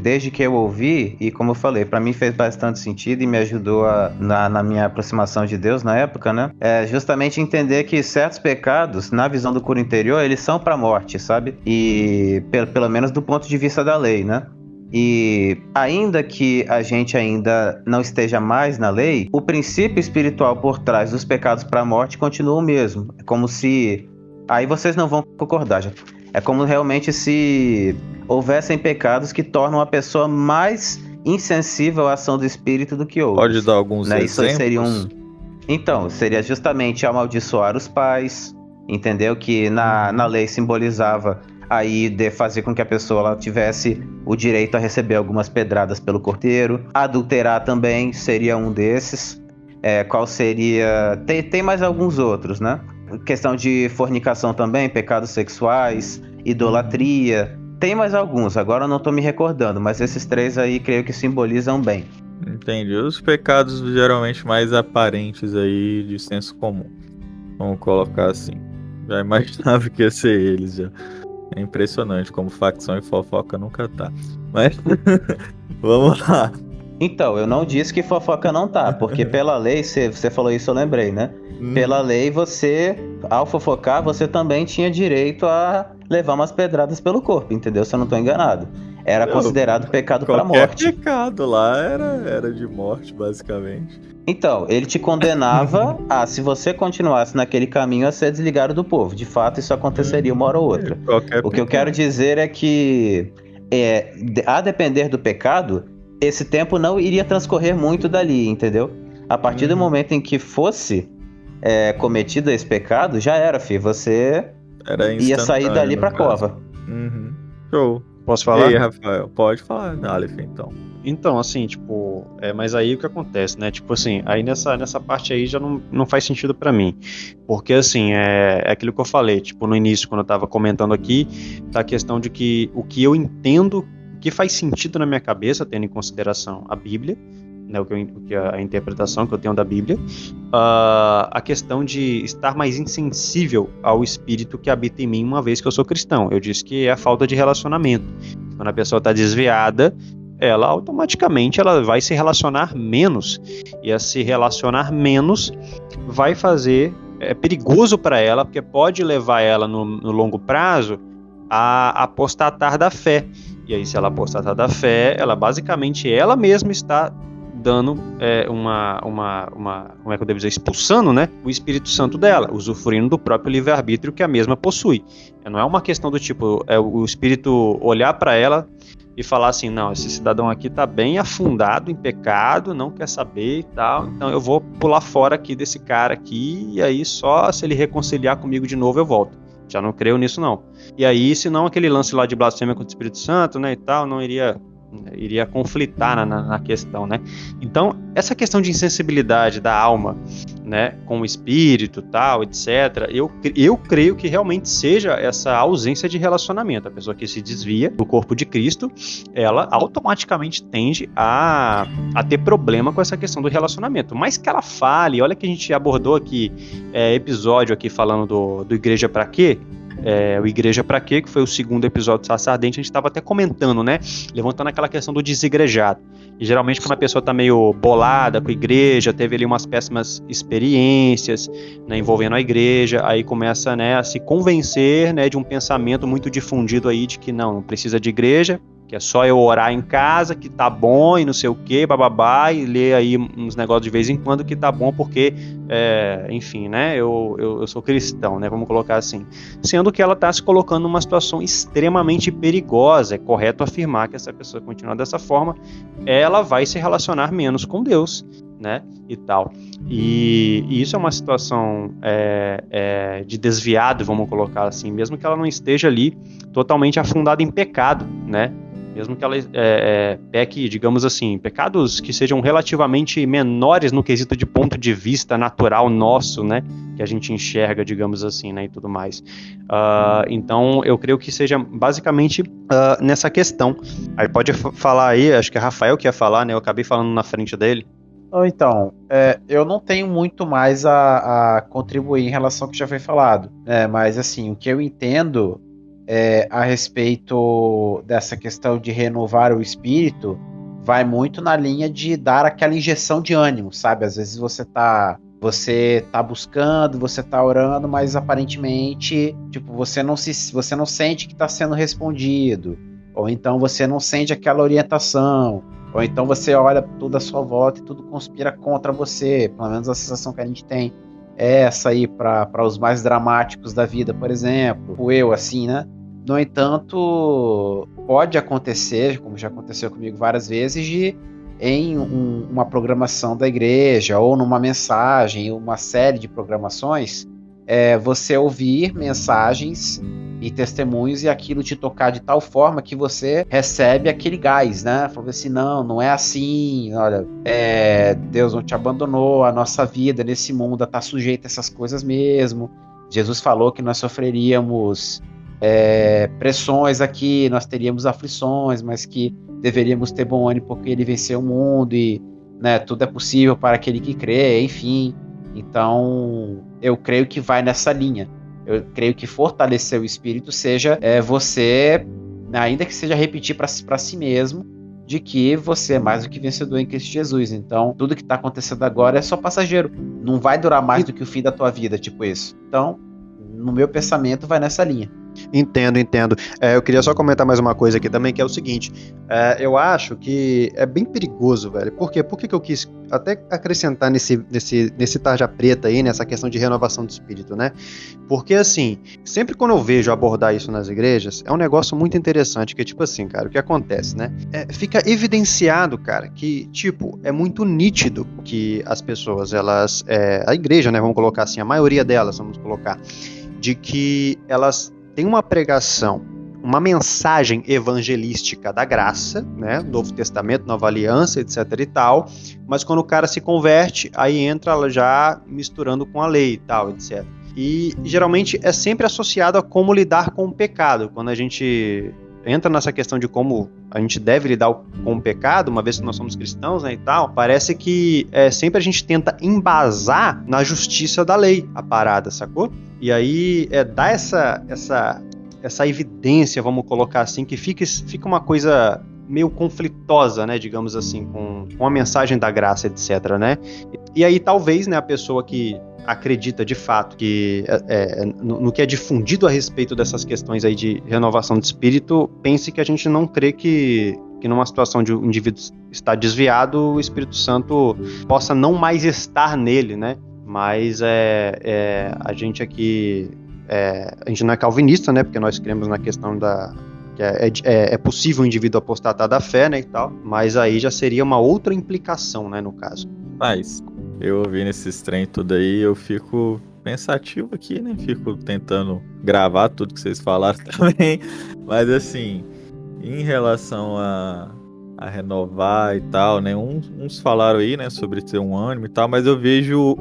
desde que eu ouvi, e como eu falei, pra mim fez bastante sentido e me ajudou na minha aproximação de Deus na época, né? É justamente entender que certos pecados, na visão do cura interior, eles são pra morte, sabe? E pelo menos do ponto de vista da lei, né? E ainda que a gente ainda não esteja mais na lei, o princípio espiritual por trás dos pecados pra morte continua o mesmo. É como se... Aí vocês não vão concordar, já. É como realmente se houvessem pecados que tornam a pessoa mais insensível à ação do espírito do que outros. Pode dar alguns né? Isso aí exemplos? seria Então, seria justamente amaldiçoar os pais, entendeu? Que na lei simbolizava aí de fazer com que a pessoa ela tivesse o direito a receber algumas pedradas pelo cordeiro. Adulterar também seria um desses. Qual seria... Tem mais alguns outros, né? Questão de fornicação também, pecados sexuais, idolatria. Tem mais alguns, agora eu não tô me recordando, mas esses 3 aí creio que simbolizam bem. Entendi. Os pecados geralmente mais aparentes aí de senso comum. Vamos colocar assim. Já imaginava que ia ser eles já. É impressionante como facção e fofoca nunca tá. Mas vamos lá. Então, eu não disse que fofoca não tá, porque pela lei, você falou isso, eu lembrei, né? Pela lei, você, ao fofocar, você também tinha direito a levar umas pedradas pelo corpo, entendeu? Se eu não tô enganado. Era considerado pecado pra morte. Qualquer pecado lá era de morte, basicamente. Então, ele te condenava a, se você continuasse naquele caminho, a ser desligado do povo. De fato, isso aconteceria uma hora ou outra. O que eu quero dizer é que, a depender do pecado, esse tempo não iria transcorrer muito dali, entendeu? A partir do momento em que fosse cometido esse pecado, já era, filho. Você ia sair dali pra cova. Show. Posso falar? E aí, Rafael, pode falar, Aleph, então. Então, assim, tipo, mas aí o que acontece, né? Tipo assim, aí nessa parte aí já não faz sentido pra mim. Porque, assim, é aquilo que eu falei, tipo, no início, quando eu tava comentando aqui, tá a questão de que o que eu entendo, o que faz sentido na minha cabeça, tendo em consideração a Bíblia, né, a interpretação que eu tenho da Bíblia, a questão de estar mais insensível ao espírito que habita em mim uma vez que eu sou cristão. Eu disse que é a falta de relacionamento. Quando a pessoa está desviada, ela automaticamente vai se relacionar menos. E a se relacionar menos vai fazer... É perigoso para ela, porque pode levar ela no longo prazo a apostatar da fé. E aí, se ela apostatar da fé, ela basicamente, ela mesma está dando como é que eu devo dizer, expulsando, né, o Espírito Santo dela, usufruindo do próprio livre-arbítrio que a mesma possui. Não é uma questão do tipo, o Espírito olhar para ela e falar assim, não, esse cidadão aqui está bem afundado em pecado, não quer saber e tal, então eu vou pular fora aqui desse cara aqui, e aí só se ele reconciliar comigo de novo eu volto. Já não creio nisso não. E aí, se não aquele lance lá de blasfêmia contra o Espírito Santo, né, e tal, não iria conflitar na questão, né? Então, essa questão de insensibilidade da alma, né, com o espírito, tal, etc., eu creio que realmente seja essa ausência de relacionamento. A pessoa que se desvia do corpo de Cristo, ela automaticamente tende a ter problema com essa questão do relacionamento. Mas que ela fale, olha que a gente abordou aqui, episódio aqui falando do Igreja Pra Quê? O Igreja Pra Quê, que foi o segundo episódio do Sarça Ardente, a gente estava até comentando, né? Levantando aquela questão do desigrejado. E geralmente quando a pessoa está meio bolada com a igreja, teve ali umas péssimas experiências, né, envolvendo a igreja, aí começa, né, a se convencer, né, de um pensamento muito difundido aí de que não precisa de igreja, que é só eu orar em casa, que tá bom e não sei o que, bababá, e ler aí uns negócios de vez em quando que tá bom porque, enfim, né, eu sou cristão, né, vamos colocar assim. Sendo que ela tá se colocando numa situação extremamente perigosa. É correto afirmar que essa pessoa continuar dessa forma, ela vai se relacionar menos com Deus, né, e tal. E isso é uma situação de desviado, vamos colocar assim, mesmo que ela não esteja ali totalmente afundada em pecado, né, mesmo que ela peque, digamos assim, pecados que sejam relativamente menores no quesito de ponto de vista natural nosso, né, que a gente enxerga, digamos assim, né, e tudo mais. Então, eu creio que seja basicamente nessa questão. Aí pode falar aí, acho que é Rafael que ia falar, né, eu acabei falando na frente dele. Então, eu não tenho muito mais a contribuir em relação ao que já foi falado, mas assim, o que eu entendo a respeito dessa questão de renovar o espírito vai muito na linha de dar aquela injeção de ânimo, sabe? Às vezes você tá buscando, você tá orando, mas aparentemente, tipo, você não sente que tá sendo respondido, ou então você não sente aquela orientação, ou então você olha tudo à sua volta e tudo conspira contra você. Pelo menos a sensação que a gente tem é essa aí para os mais dramáticos da vida, por exemplo, eu assim, né? No entanto, pode acontecer, como já aconteceu comigo várias vezes, de em uma programação da igreja ou numa mensagem, uma série de programações, você ouvir mensagens e testemunhos e aquilo te tocar de tal forma que você recebe aquele gás, né? Falando assim, não é assim, olha, Deus não te abandonou, a nossa vida nesse mundo está sujeita a essas coisas mesmo. Jesus falou que nós sofreríamos pressões aqui, nós teríamos aflições, mas que deveríamos ter bom ânimo porque ele venceu o mundo e, né, tudo é possível para aquele que crê, enfim. Então, eu creio que vai nessa linha. Eu creio que fortalecer o espírito seja você, ainda que seja repetir para si mesmo, de que você é mais do que vencedor em Cristo Jesus. Então, tudo que está acontecendo agora é só passageiro. Não vai durar mais do que o fim da tua vida, tipo isso. Então, no meu pensamento, vai nessa linha. Entendo. Eu queria só comentar mais uma coisa aqui também, que é o seguinte. Eu acho que é bem perigoso, velho. Por quê? Por que eu quis até acrescentar nesse tarja preta aí, nessa questão de renovação do espírito, né? Porque, assim, sempre quando eu vejo abordar isso nas igrejas, é um negócio muito interessante, que é tipo assim, cara, o que acontece, né? Fica evidenciado, cara, que, tipo, é muito nítido que as pessoas, elas... a igreja, né, vamos colocar assim, a maioria delas, vamos colocar, de que elas têm uma pregação, uma mensagem evangelística da graça, né, Novo Testamento, Nova Aliança, etc e tal, mas quando o cara se converte, aí entra ela já misturando com a lei e tal, etc. E geralmente é sempre associado a como lidar com o pecado. Quando a gente entra nessa questão de como a gente deve lidar com o pecado, uma vez que nós somos cristãos, né, e tal, parece que sempre a gente tenta embasar na justiça da lei a parada, sacou? E aí dá essa evidência, vamos colocar assim, que fica uma coisa meio conflitosa, né, digamos assim, com a mensagem da graça, etc, né? E aí talvez, né, a pessoa que acredita de fato que no que é difundido a respeito dessas questões aí de renovação de espírito, pense que a gente não crê que numa situação de um indivíduo estar desviado, o Espírito Santo possa não mais estar nele, né? Mas a gente aqui, a gente não é calvinista, né? Porque nós cremos na questão que é possível o indivíduo apostatar da fé, né, e tal, mas aí já seria uma outra implicação, né, no caso. Mas eu ouvindo esses trem tudo aí, eu fico pensativo aqui, né? Fico tentando gravar tudo que vocês falaram também. Mas assim, em relação a renovar e tal, né? Uns falaram aí, né, sobre ter um ânimo e tal, mas eu vejo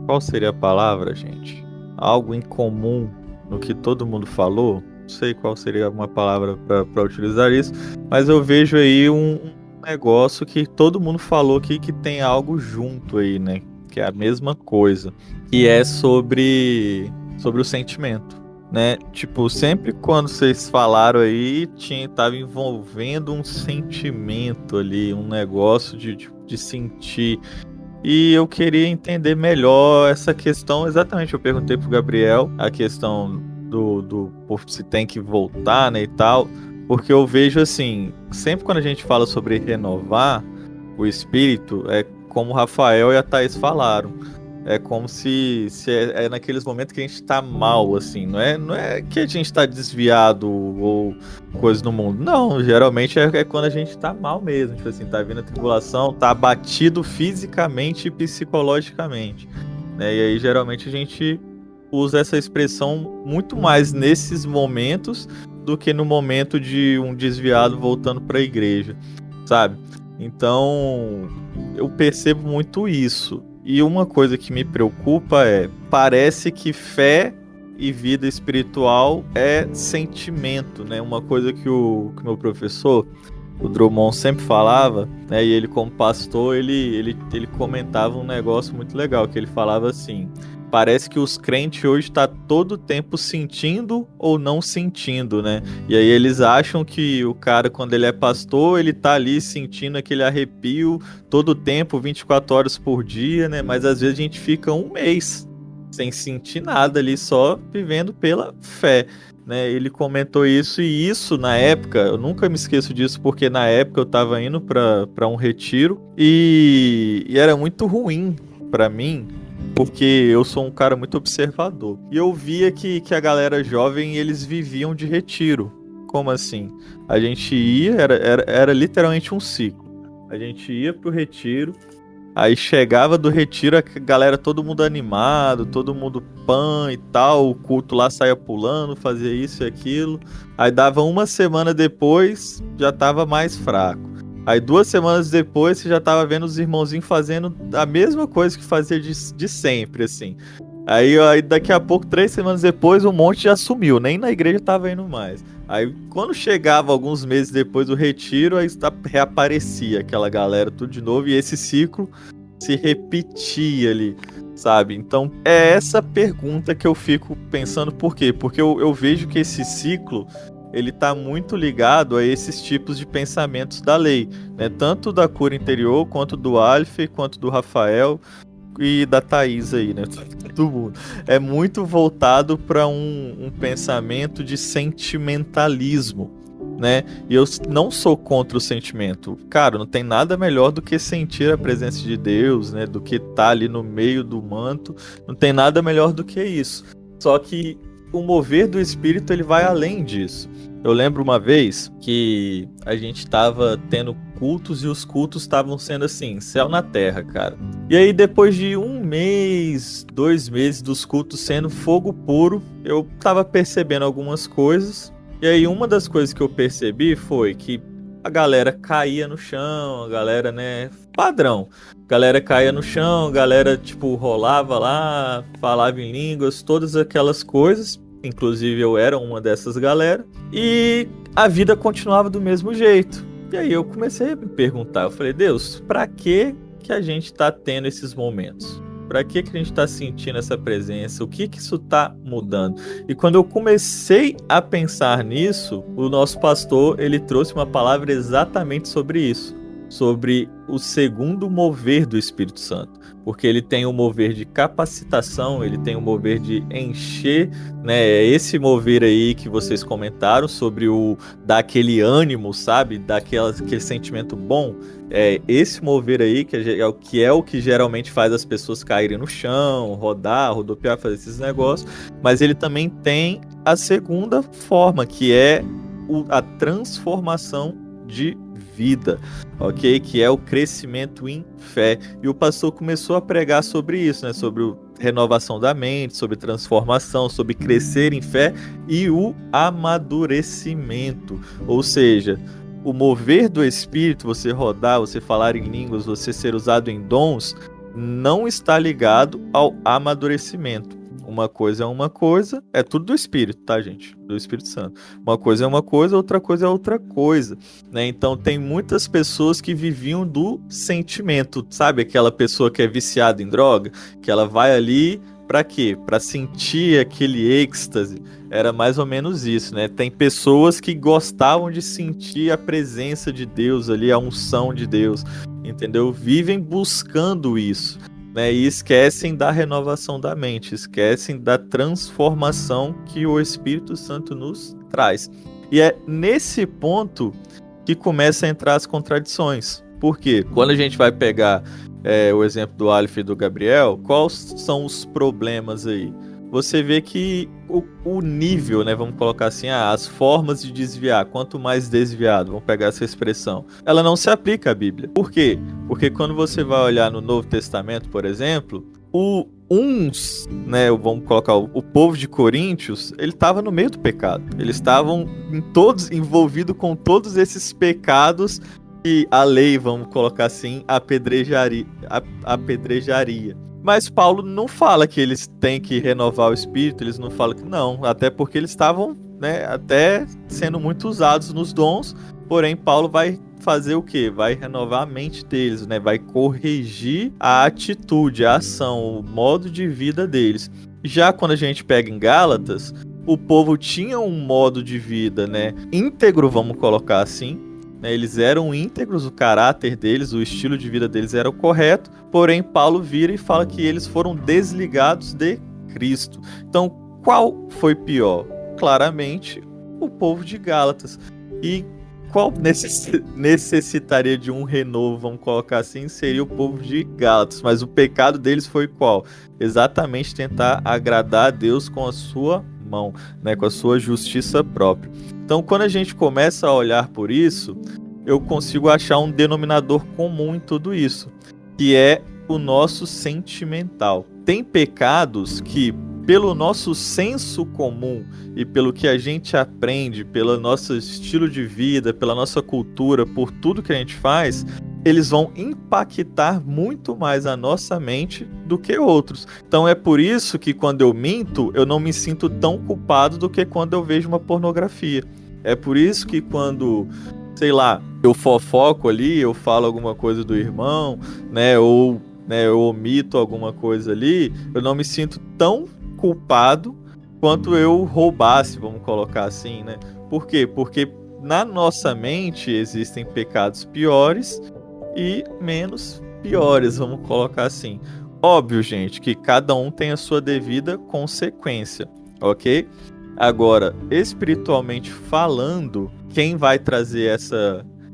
qual seria a palavra, gente? Algo em comum no que todo mundo falou. Não sei qual seria uma palavra para utilizar isso, mas eu vejo aí um negócio que todo mundo falou aqui que tem algo junto aí, né? Que é a mesma coisa. E é sobre o sentimento, né? Tipo, sempre quando vocês falaram aí, tava envolvendo um sentimento ali, um negócio de sentir. E eu queria entender melhor essa questão. Exatamente, eu perguntei pro Gabriel a questão do se tem que voltar, né, e tal. Porque eu vejo assim, sempre quando a gente fala sobre renovar o espírito, é como o Rafael e a Thaís falaram. É como se naqueles momentos que a gente tá mal, assim. Não é que a gente tá desviado ou coisa no mundo. Não, geralmente é quando a gente tá mal mesmo. Tipo assim, tá vindo a tribulação, tá abatido fisicamente e psicologicamente, né? E aí, geralmente, a gente usa essa expressão muito mais nesses momentos do que no momento de um desviado voltando para a igreja, sabe? Então, eu percebo muito isso. E uma coisa que me preocupa parece que fé e vida espiritual é sentimento, né? Uma coisa que o meu professor, o Drummond, sempre falava, né? E ele, como pastor, ele comentava um negócio muito legal, que ele falava assim: parece que os crentes hoje estão todo o tempo sentindo ou não sentindo, né? E aí eles acham que o cara, quando ele é pastor, ele tá ali sentindo aquele arrepio todo o tempo, 24 horas por dia, né? Mas às vezes a gente fica um mês sem sentir nada ali, só vivendo pela fé, né? Ele comentou isso, e isso na época, eu nunca me esqueço disso, porque na época eu tava indo para um retiro e era muito ruim para mim porque eu sou um cara muito observador. E eu via que a galera jovem, eles viviam de retiro. Como assim? A gente ia, era literalmente um ciclo. A gente ia pro retiro, aí chegava do retiro, a galera, todo mundo animado, todo mundo pan e tal, o culto lá saía pulando, fazia isso e aquilo. Aí dava uma semana depois, já tava mais fraco. Aí 2 semanas depois, você já tava vendo os irmãozinhos fazendo a mesma coisa que fazia de sempre, assim. Aí daqui a pouco, 3 semanas depois, um monte já sumiu, nem na igreja tava indo mais. Aí quando chegava alguns meses depois do retiro, aí reaparecia aquela galera tudo de novo, e esse ciclo se repetia ali, sabe? Então é essa pergunta que eu fico pensando. Por quê? Porque eu vejo que esse ciclo, ele tá muito ligado a esses tipos de pensamentos da lei, né? Tanto da cura interior, quanto do Aleph, quanto do Rafael e da Thaís aí, né? Todo mundo. É muito voltado para um pensamento de sentimentalismo, né? E eu não sou contra o sentimento. Cara, não tem nada melhor do que sentir a presença de Deus, né? Do que estar ali no meio do manto. Não tem nada melhor do que isso. Só que o mover do Espírito, ele vai além disso. Eu lembro uma vez que a gente estava tendo cultos e os cultos estavam sendo assim, céu na terra, cara. E aí depois de 1 mês, 2 meses dos cultos sendo fogo puro, eu tava percebendo algumas coisas. E aí uma das coisas que eu percebi foi que a galera caía no chão, a galera, né, padrão. A galera caía no chão, a galera, tipo, rolava lá, falava em línguas, todas aquelas coisas. Inclusive eu era uma dessas galera. E a vida continuava do mesmo jeito. E aí eu comecei a me perguntar, eu falei, Deus, pra que a gente tá tendo esses momentos? Pra que a gente tá sentindo essa presença? O que isso tá mudando? E quando eu comecei a pensar nisso, o nosso pastor, ele trouxe uma palavra exatamente sobre isso. Sobre o segundo mover do Espírito Santo. Porque ele tem um mover de capacitação, ele tem um mover de encher, né? Esse mover aí que vocês comentaram sobre o dar aquele ânimo, sabe? Dar aquele sentimento bom. É esse mover aí que é o que geralmente faz as pessoas caírem no chão, rodar, rodopiar, fazer esses negócios. Mas ele também tem a segunda forma, que é a transformação de vida, ok? Que é o crescimento em fé. E o pastor começou a pregar sobre isso, né? Sobre renovação da mente, sobre transformação, sobre crescer em fé e o amadurecimento. Ou seja, o mover do Espírito, você rodar, você falar em línguas, você ser usado em dons, não está ligado ao amadurecimento. Uma coisa é uma coisa, é tudo do Espírito, tá, gente? Do Espírito Santo. Uma coisa é uma coisa, outra coisa é outra coisa, né? Então tem muitas pessoas que viviam do sentimento, sabe? Aquela pessoa que é viciada em droga, que ela vai ali pra quê? Pra sentir aquele êxtase. Era mais ou menos isso, né? Tem pessoas que gostavam de sentir a presença de Deus ali, a unção de Deus, entendeu? Vivem buscando isso. Né, e esquecem da renovação da mente, esquecem da transformação que o Espírito Santo nos traz. E é nesse ponto que começa a entrar as contradições. Por quê? Quando a gente vai pegar o exemplo do Aleph e do Gabriel, quais são os problemas aí? Você vê que o nível, né, vamos colocar assim, as formas de desviar, quanto mais desviado, vamos pegar essa expressão, ela não se aplica à Bíblia. Por quê? Porque quando você vai olhar no Novo Testamento, por exemplo, né, vamos colocar o povo de Coríntios, ele estava no meio do pecado. Eles estavam envolvidos com todos esses pecados que a lei, vamos colocar assim, apedrejaria. Mas Paulo não fala que eles têm que renovar o espírito, eles não falam que não, até porque eles estavam, né, até sendo muito usados nos dons, porém Paulo vai fazer o quê? Vai renovar a mente deles, né? Vai corrigir a atitude, a ação, o modo de vida deles. Já quando a gente pega em Gálatas, o povo tinha um modo de vida, né, íntegro, vamos colocar assim. Eles eram íntegros, o caráter deles, o estilo de vida deles era o correto, porém Paulo vira e fala que eles foram desligados de Cristo. Então, qual foi pior? Claramente, o povo de Gálatas. E qual necessitaria de um renovo, vamos colocar assim, seria o povo de Gálatas. Mas o pecado deles foi qual? Exatamente tentar agradar a Deus com a sua mão, né, com a sua justiça própria. Então, quando a gente começa a olhar por isso, eu consigo achar um denominador comum em tudo isso, que é o nosso sentimental. Tem pecados que, pelo nosso senso comum e pelo que a gente aprende, pelo nosso estilo de vida, pela nossa cultura, por tudo que a gente faz, eles vão impactar muito mais a nossa mente do que outros. Então é por isso que quando eu minto, eu não me sinto tão culpado do que quando eu vejo uma pornografia. É por isso que quando, sei lá, eu fofoco ali, eu falo alguma coisa do irmão, né, ou eu omito alguma coisa ali, eu não me sinto tão culpado quanto eu roubasse, vamos colocar assim, né? Por quê? Porque na nossa mente existem pecados piores e menos piores, vamos colocar assim. Óbvio, gente, que cada um tem a sua devida consequência, ok? Agora, espiritualmente falando, quem vai trazer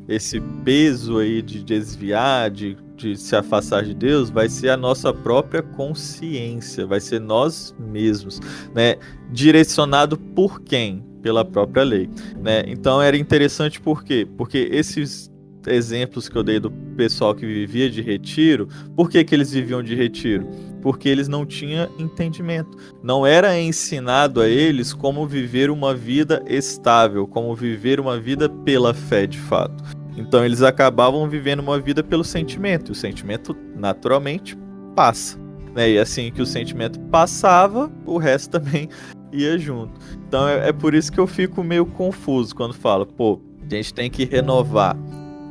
esse peso aí de desviar, de se afastar de Deus, vai ser a nossa própria consciência, vai ser nós mesmos, né? Direcionado por quem? Pela própria lei, né? Então era interessante por quê? Porque esses exemplos que eu dei do pessoal que vivia de retiro, por que eles viviam de retiro? Porque eles não tinham entendimento. Não era ensinado a eles como viver uma vida estável, como viver uma vida pela fé de fato. Então eles acabavam vivendo uma vida pelo sentimento. E o sentimento naturalmente passa, né? E assim que o sentimento passava, o resto também ia junto. Então é por isso que eu fico meio confuso quando falo, pô, a gente tem que renovar.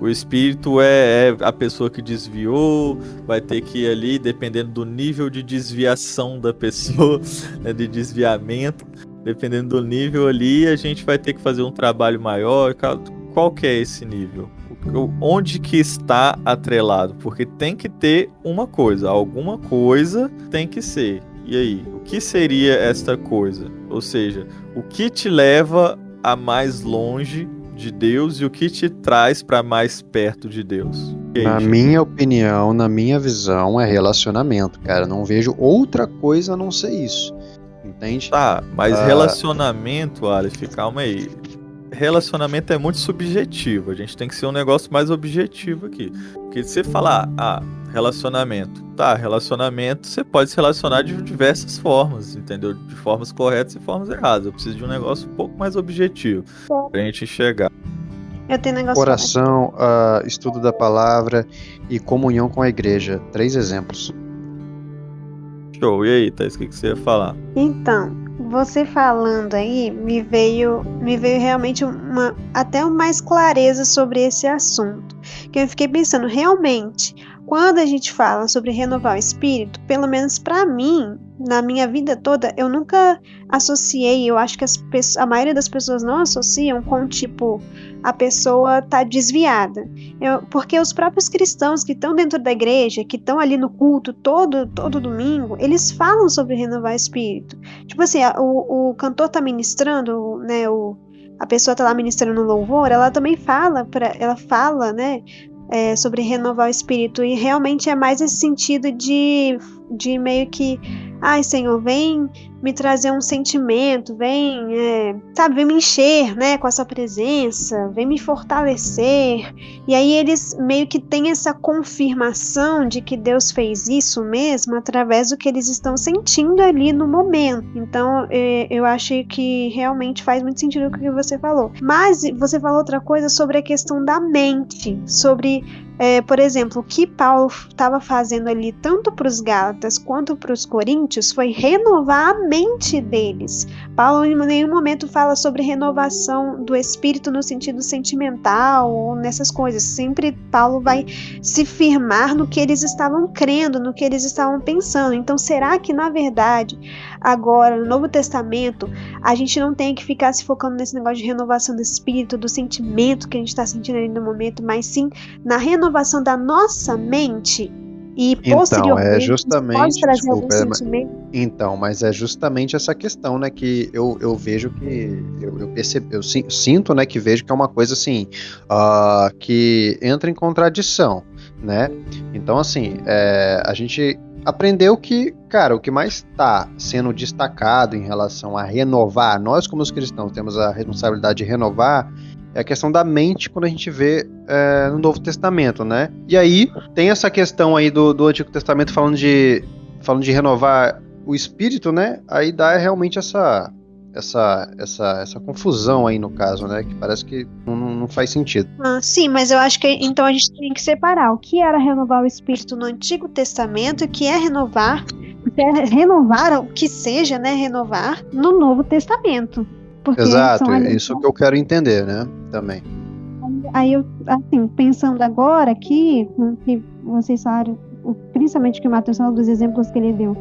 O espírito é a pessoa que desviou, vai ter que ir ali, dependendo do nível de desviação da pessoa, né, de desviamento, dependendo do nível ali, a gente vai ter que fazer um trabalho maior. Qual que é esse nível? Onde que está atrelado? Porque tem que ter uma coisa, alguma coisa tem que ser. E aí, o que seria esta coisa? Ou seja, o que te leva a mais longe de Deus e o que te traz para mais perto de Deus? Na minha opinião, na minha visão, é relacionamento, cara. Não vejo outra coisa a não ser isso. Entende? Tá, mas relacionamento, Aleph, calma aí. Relacionamento é muito subjetivo. A gente tem que ser um negócio mais objetivo aqui. Porque se você falar, relacionamento. Tá, relacionamento, você pode se relacionar de diversas formas, entendeu? De formas corretas e formas erradas. Eu preciso de um negócio um pouco mais objetivo pra gente enxergar. Eu tenho negócio oração, estudo da palavra e comunhão com a igreja. 3 exemplos. Show. E aí, Thaís, o que você ia falar? Então, você falando aí, me veio realmente até mais clareza sobre esse assunto. Que eu fiquei pensando, realmente, quando a gente fala sobre renovar o espírito, pelo menos para mim, na minha vida toda, eu nunca associei, eu acho que a maioria das pessoas não associam com, tipo, a pessoa tá desviada. Porque os próprios cristãos que estão dentro da igreja, que estão ali no culto todo domingo, eles falam sobre renovar o espírito. Tipo assim, o cantor tá ministrando, né, a pessoa tá lá ministrando louvor, ela também fala, né, sobre renovar o espírito, e realmente é mais esse sentido de meio que, ai Senhor, vem me trazer um sentimento, vem me encher, né, com a sua presença, vem me fortalecer. E aí eles meio que têm essa confirmação de que Deus fez isso mesmo através do que eles estão sentindo ali no momento. Então eu achei que realmente faz muito sentido o que você falou. Mas você falou outra coisa sobre a questão da mente, sobre por exemplo, o que Paulo estava fazendo ali, tanto para os Gálatas quanto para os Coríntios, foi renovar a mente deles. Paulo em nenhum momento fala sobre renovação do espírito no sentido sentimental ou nessas coisas. Sempre Paulo vai se firmar no que eles estavam crendo, no que eles estavam pensando. Então, será que, na verdade, agora, no Novo Testamento, a gente não tem que ficar se focando nesse negócio de renovação do espírito, do sentimento que a gente está sentindo ali no momento, mas sim na renovação da nossa mente? E Então, posteriormente é isso justamente, pode trazer algum desculpa, sentimento. então, mas é justamente essa questão, né, que eu vejo que, eu percebo, sinto, né, que vejo que é uma coisa, assim, que entra em contradição, né, então, assim, a gente aprendeu que, cara, o que mais está sendo destacado em relação a renovar, nós como os cristãos temos a responsabilidade de renovar, é a questão da mente quando a gente vê no Novo Testamento, né? E aí tem essa questão aí do Antigo Testamento falando de renovar o espírito, né? Aí dá realmente essa confusão aí no caso, né? Que parece que não faz sentido. Sim, mas eu acho que então a gente tem que separar o que era renovar o espírito no Antigo Testamento e o que é renovar, o que seja, né, renovar no Novo Testamento. Porque Exato, são isso que eu quero entender, né? Também. Aí eu, assim, pensando agora aqui, que vocês falaram, principalmente que o Matheus falou dos exemplos que ele deu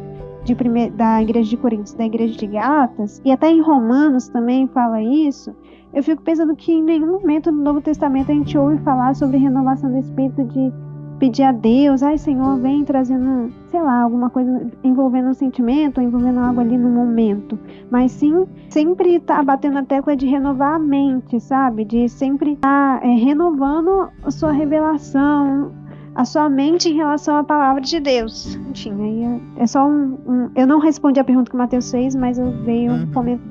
da igreja de Coríntios, da igreja de Gálatas, e até em Romanos também fala isso, eu fico pensando que em nenhum momento no Novo Testamento a gente ouve falar sobre renovação do espírito, de pedir a Deus, ai Senhor, vem trazendo, sei lá, alguma coisa envolvendo um sentimento, envolvendo algo ali no momento, mas sim, sempre tá batendo a tecla de renovar a mente, sabe, de sempre estar renovando a sua revelação, a sua mente em relação à palavra de Deus. Enfim, aí é só eu não respondi a pergunta que o Matheus fez, mas eu veio comentar,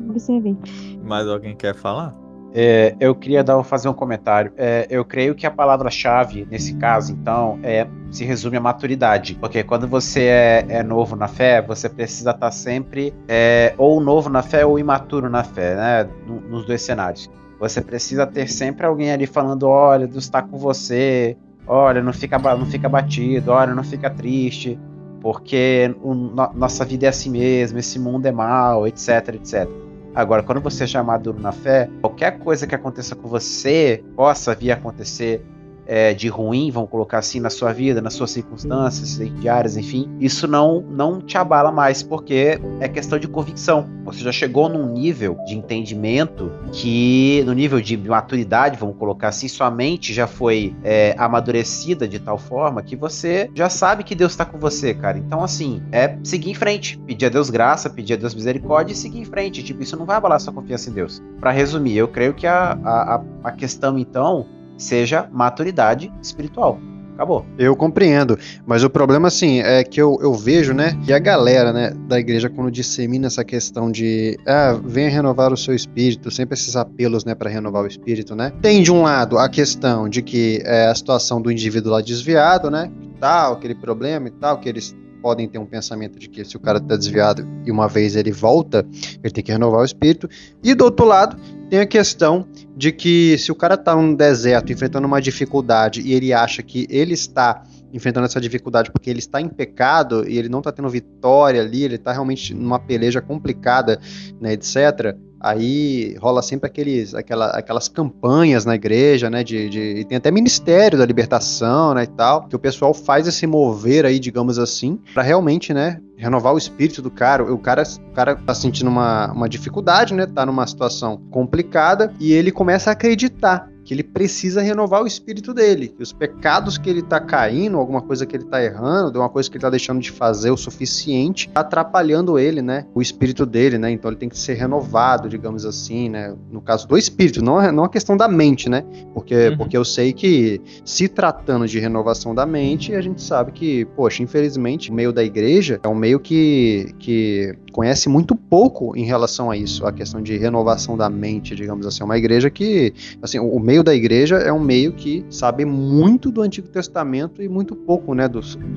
observei. Mais alguém quer falar? Eu queria fazer um comentário. Eu creio que a palavra-chave nesse caso, então, se resume à maturidade. Porque quando você é novo na fé, você precisa estar sempre ou novo na fé ou imaturo na fé, né? Nos dois cenários. Você precisa ter sempre alguém ali falando: olha, Deus está com você, olha, não fica batido, olha, não fica triste, porque nossa vida é assim mesmo, esse mundo é mau, etc, etc. Agora, quando você já é maduro na fé, qualquer coisa que aconteça com você, possa vir a acontecer de ruim, vamos colocar assim, na sua vida, nas suas circunstâncias diárias, enfim, isso não te abala mais, porque é questão de convicção. Você já chegou num nível de entendimento no nível de maturidade, vamos colocar assim, sua mente já foi amadurecida de tal forma que você já sabe que Deus está com você, cara. Então, assim, seguir em frente, pedir a Deus graça, pedir a Deus misericórdia e seguir em frente. Tipo, isso não vai abalar sua confiança em Deus. Para resumir, eu creio que a questão, então, seja maturidade espiritual. Acabou. Eu compreendo, mas o problema, assim, é que eu vejo, né, que a galera, né, da igreja, quando dissemina essa questão de venha renovar o seu espírito, sempre esses apelos, né, para renovar o espírito, né, tem de um lado a questão de que a situação do indivíduo lá desviado, né, tal, aquele problema e tal, que eles podem ter um pensamento de que se o cara tá desviado e uma vez ele volta, ele tem que renovar o espírito, e do outro lado tem a questão de que se o cara tá num deserto enfrentando uma dificuldade e ele acha que ele está enfrentando essa dificuldade porque ele está em pecado e ele não está tendo vitória ali, ele está realmente numa peleja complicada, né, etc., aí rola sempre aquelas campanhas na igreja, né, e tem até ministério da libertação, né, e tal, que o pessoal faz esse mover aí, digamos assim, para realmente, né, renovar o espírito do cara. O cara tá sentindo uma dificuldade, né, tá numa situação complicada e ele começa a acreditar que ele precisa renovar o espírito dele, que os pecados que ele tá caindo, alguma coisa que ele tá errando, uma coisa que ele tá deixando de fazer o suficiente, tá atrapalhando ele, né, o espírito dele, né, então ele tem que ser renovado, digamos assim, né, no caso do espírito, não a questão da mente, né, porque eu sei que se tratando de renovação da mente, a gente sabe que, poxa, infelizmente, o meio da igreja é um meio que conhece muito pouco em relação a isso, a questão de renovação da mente, digamos assim, é uma igreja que, assim, o meio da igreja é um meio que sabe muito do Antigo Testamento e muito pouco, né,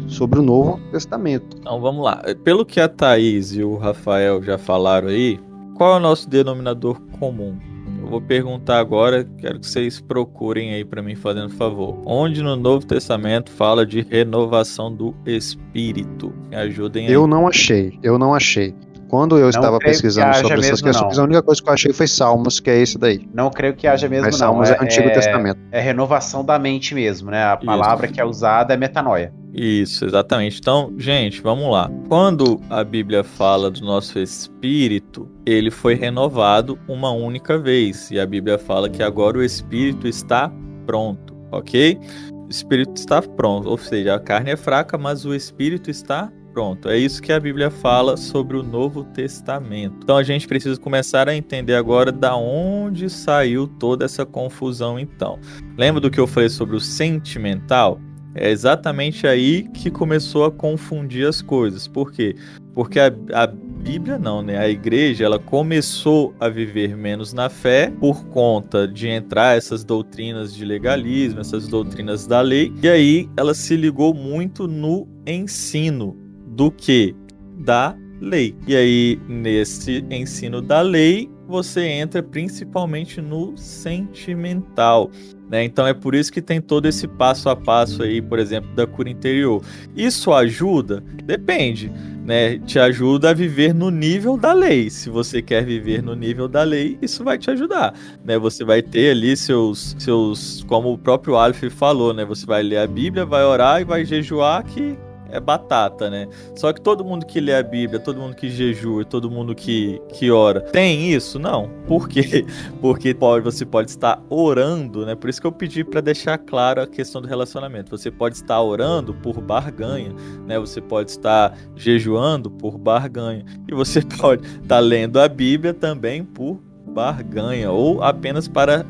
sobre o Novo Testamento. Então vamos lá. Pelo que a Thaís e o Rafael já falaram aí, qual é o nosso denominador comum? Eu vou perguntar agora, quero que vocês procurem aí para mim, fazendo favor. Onde no Novo Testamento fala de renovação do Espírito? Me ajudem aí. Eu não achei. Quando eu estava pesquisando sobre essas questões, a única coisa que eu achei foi Salmos, que é esse daí. Não creio que haja mesmo, mas Salmos é Antigo Testamento. É renovação da mente mesmo, né? A palavra que é usada é metanoia. Isso, exatamente. Então, gente, vamos lá. Quando a Bíblia fala do nosso espírito, ele foi renovado uma única vez. E a Bíblia fala que agora o espírito está pronto, ok? espírito está pronto. Ou seja, a carne é fraca, mas o espírito está pronto. É isso que a Bíblia fala sobre o Novo Testamento. Então a gente precisa começar a entender agora da onde saiu toda essa confusão então. Lembra do que eu falei sobre o sentimental? É exatamente aí que começou a confundir as coisas. Por quê? Porque a Bíblia não, né? A igreja, ela começou a viver menos na fé por conta de entrar essas doutrinas de legalismo, essas doutrinas da lei, e aí ela se ligou muito no ensino do que? Da lei. E aí, nesse ensino da lei, você entra principalmente no sentimental, né? Então é por isso que tem todo esse passo a passo aí, por exemplo, da cura interior. Isso ajuda? Depende, né? Te ajuda a viver no nível da lei. Se você quer viver no nível da lei, isso vai te ajudar, né? Você vai ter ali seus, como o próprio Aleph falou, né? Você vai ler a Bíblia, vai orar e vai jejuar, que é batata, né? Só que todo mundo que lê a Bíblia, todo mundo que jejua, todo mundo que ora, tem isso? Não. Por quê? Porque você pode estar orando, né? Por isso que eu pedi para deixar claro a questão do relacionamento. Você pode estar orando por barganha, né? Você pode estar jejuando por barganha. E você pode estar lendo a Bíblia também por barganha, ou apenas para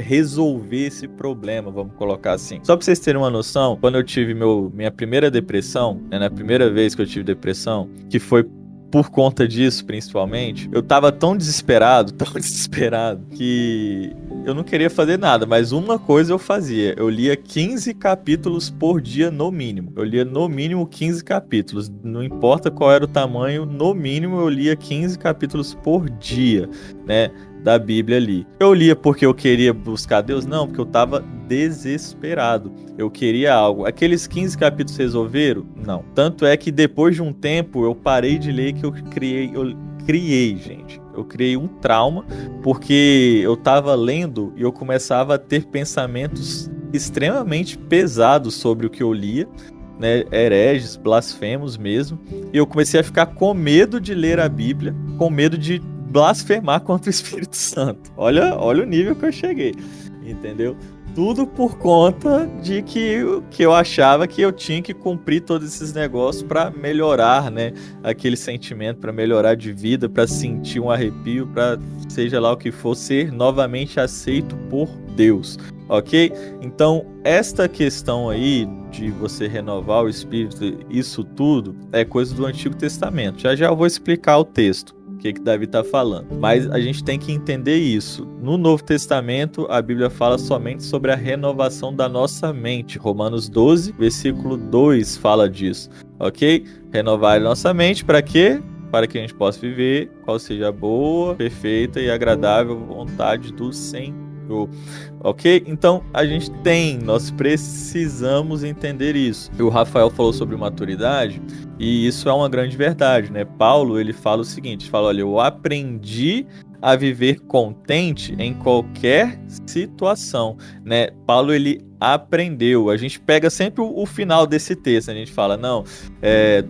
resolver esse problema, vamos colocar assim. Só para vocês terem uma noção, quando eu tive minha primeira depressão, né, na primeira vez que eu tive depressão, que foi por conta disso principalmente, eu tava tão desesperado, que eu não queria fazer nada, mas uma coisa eu fazia: eu lia 15 capítulos por dia no mínimo. Eu lia no mínimo 15 capítulos, não importa qual era o tamanho, no mínimo eu lia 15 capítulos por dia, né, da Bíblia ali. Eu lia porque eu queria buscar Deus? Não, porque eu tava desesperado. Eu queria algo. Aqueles 15 capítulos resolveram? Não. Tanto é que depois de um tempo eu parei de ler, que eu criei um trauma, porque eu tava lendo e eu começava a ter pensamentos extremamente pesados sobre o que eu lia, né, hereges, blasfemos mesmo, e eu comecei a ficar com medo de ler a Bíblia, com medo de blasfemar contra o Espírito Santo. Olha o nível que eu cheguei, entendeu? Tudo por conta de que eu achava que eu tinha que cumprir todos esses negócios para melhorar, né, aquele sentimento, para melhorar de vida, para sentir um arrepio, para seja lá o que for, ser novamente aceito por Deus, ok? Então, esta questão aí de você renovar o espírito, isso tudo é coisa do Antigo Testamento. Já eu vou explicar o texto, o que Davi está falando. Mas a gente tem que entender isso. No Novo Testamento, a Bíblia fala somente sobre a renovação da nossa mente. Romanos 12, versículo 2 fala disso, ok? Renovar a nossa mente para quê? Para que a gente possa viver qual seja a boa, perfeita e agradável vontade do Senhor. Ok? Então nós precisamos entender isso. O Rafael falou sobre maturidade, e isso é uma grande verdade, né? Paulo, ele fala o seguinte, olha, eu aprendi a viver contente em qualquer situação, né? Paulo, ele aprendeu. A gente pega sempre o final desse texto, a gente fala, não,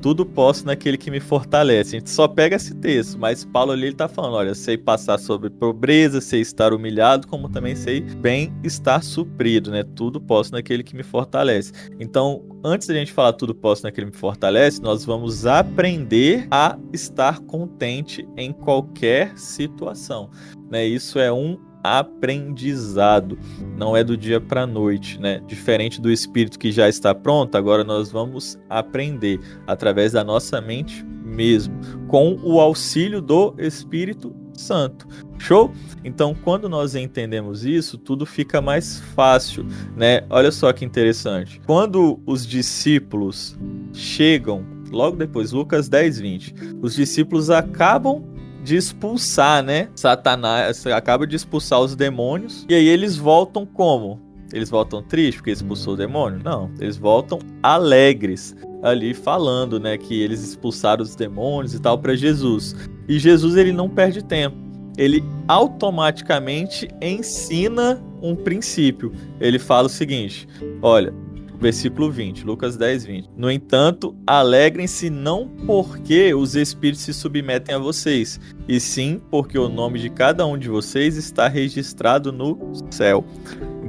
tudo posso naquele que me fortalece. A gente só pega esse texto, mas Paulo ali, ele tá falando, olha, sei passar sobre pobreza, sei estar humilhado, como também sei bem estar suprido, né? Tudo posso naquele que me fortalece. Então, antes da gente falar tudo posso naquele que me fortalece, nós vamos aprender a estar contente em qualquer situação, né? Isso é um aprendizado, não é do dia para a noite, né? Diferente do espírito que já está pronto, agora nós vamos aprender através da nossa mente mesmo, com o auxílio do Espírito Santo. Show? Então, quando nós entendemos isso, tudo fica mais fácil, né? Olha só que interessante. Quando os discípulos chegam, logo depois, Lucas 10:20, os discípulos acabam de expulsar, né? Satanás acaba de expulsar os demônios. E aí eles voltam como? Eles voltam tristes porque expulsou o demônio? Não, eles voltam alegres, ali falando, né, que eles expulsaram os demônios e tal para Jesus. E Jesus, ele não perde tempo. Ele automaticamente ensina um princípio. Ele fala o seguinte, olha, versículo 20, Lucas 10:20. No entanto, alegrem-se não porque os espíritos se submetem a vocês, e sim porque o nome de cada um de vocês está registrado no céu.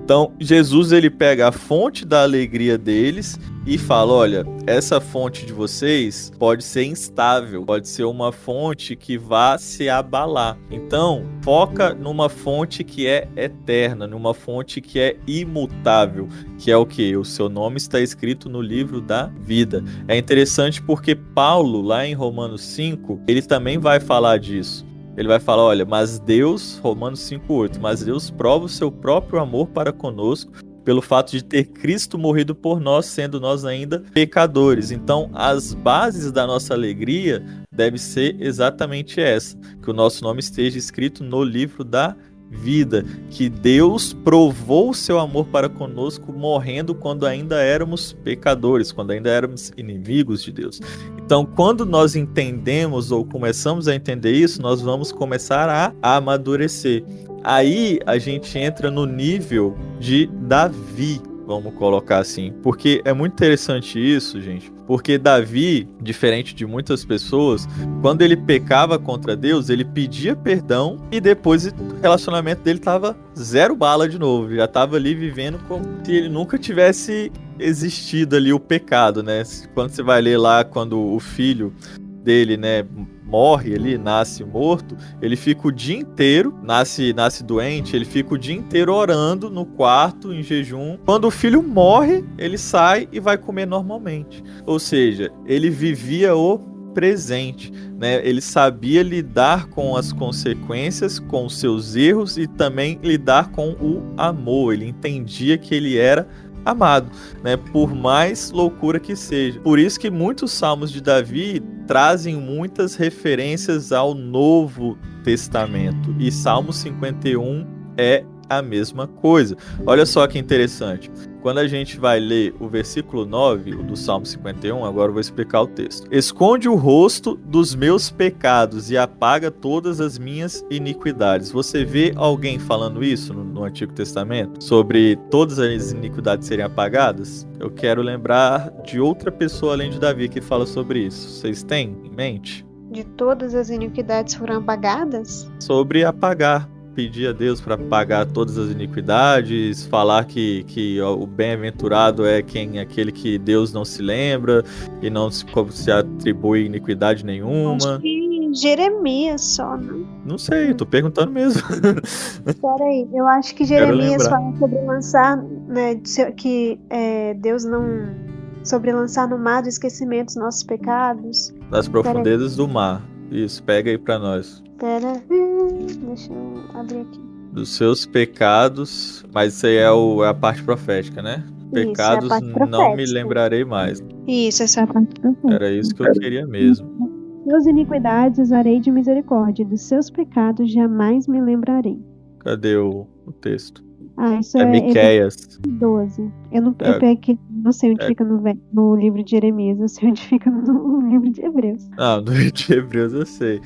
Então, Jesus, ele pega a fonte da alegria deles e fala, olha, essa fonte de vocês pode ser instável, pode ser uma fonte que vá se abalar. Então, foca numa fonte que é eterna, numa fonte que é imutável, que é o quê? O seu nome está escrito no livro da vida. É interessante porque Paulo, lá em Romanos 5, ele também vai falar disso. Ele vai falar, olha, mas Deus, Romanos 5:8, mas Deus prova o seu próprio amor para conosco pelo fato de ter Cristo morrido por nós, sendo nós ainda pecadores. Então, as bases da nossa alegria devem ser exatamente essa, que o nosso nome esteja escrito no livro da vida, que Deus provou o seu amor para conosco morrendo quando ainda éramos pecadores, quando ainda éramos inimigos de Deus. Então, quando nós entendemos ou começamos a entender isso, nós vamos começar a amadurecer. Aí a gente entra no nível de Davi, vamos colocar assim, porque é muito interessante isso, gente, porque Davi, diferente de muitas pessoas, quando ele pecava contra Deus, ele pedia perdão e depois o relacionamento dele tava zero bala de novo, já tava ali vivendo como se ele nunca tivesse existido ali o pecado, né? Quando você vai ler lá, quando o filho dele, né, morre ali, nasce morto, ele fica o dia inteiro, nasce doente, ele fica o dia inteiro orando no quarto, em jejum. Quando o filho morre, ele sai e vai comer normalmente. Ou seja, ele vivia o presente, né? Ele sabia lidar com as consequências, com os seus erros e também lidar com o amor. Ele entendia que ele era amado, né? Por mais loucura que seja. Por isso que muitos salmos de Davi trazem muitas referências ao Novo Testamento. E Salmo 51 é a mesma coisa. Olha só que interessante. Quando a gente vai ler o versículo 9 do Salmo 51, agora eu vou explicar o texto. Esconde o rosto dos meus pecados e apaga todas as minhas iniquidades. Você vê alguém falando isso no Antigo Testamento? Sobre todas as iniquidades serem apagadas? Eu quero lembrar de outra pessoa além de Davi que fala sobre isso. Vocês têm em mente? De todas as iniquidades foram apagadas? Sobre apagar. Pedir a Deus para pagar todas as iniquidades, falar que o bem-aventurado é aquele que Deus não se lembra e não se atribui iniquidade nenhuma. Acho que Jeremias só, né? Não sei, tô perguntando mesmo. Peraí, eu acho que Jeremias fala sobre lançar, né, que Deus não... sobre lançar no mar do esquecimento os nossos pecados. Das profundezas do mar. Isso, pega aí pra nós. Pera, deixa eu abrir aqui. Dos seus pecados, mas isso aí é a parte profética, né? Pecados não me lembrarei mais. Isso, essa é a parte profética. Era isso que eu queria mesmo. Suas iniquidades usarei de misericórdia, dos seus pecados jamais me lembrarei. Cadê o texto? Isso é Miqueias 12. Eu não sei onde fica no livro de Jeremias, eu sei onde fica no livro de Hebreus. No livro de Hebreus eu sei.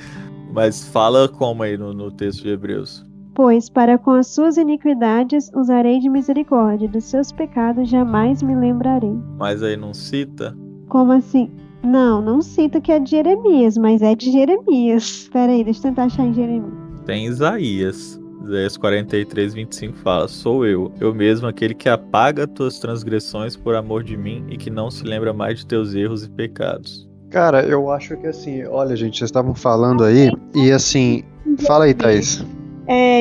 Mas fala como aí no texto de Hebreus. Pois para com as suas iniquidades usarei de misericórdia, dos seus pecados jamais me lembrarei. Mas aí não cita? Como assim? Não cita que é de Jeremias, mas é de Jeremias. Pera aí, deixa eu tentar achar em Jeremias. Tem Isaías 43:25 fala: sou eu mesmo, aquele que apaga tuas transgressões por amor de mim e que não se lembra mais de teus erros e pecados. Cara, eu acho que assim, olha gente, vocês estavam falando aí e assim, fala aí, Thaís.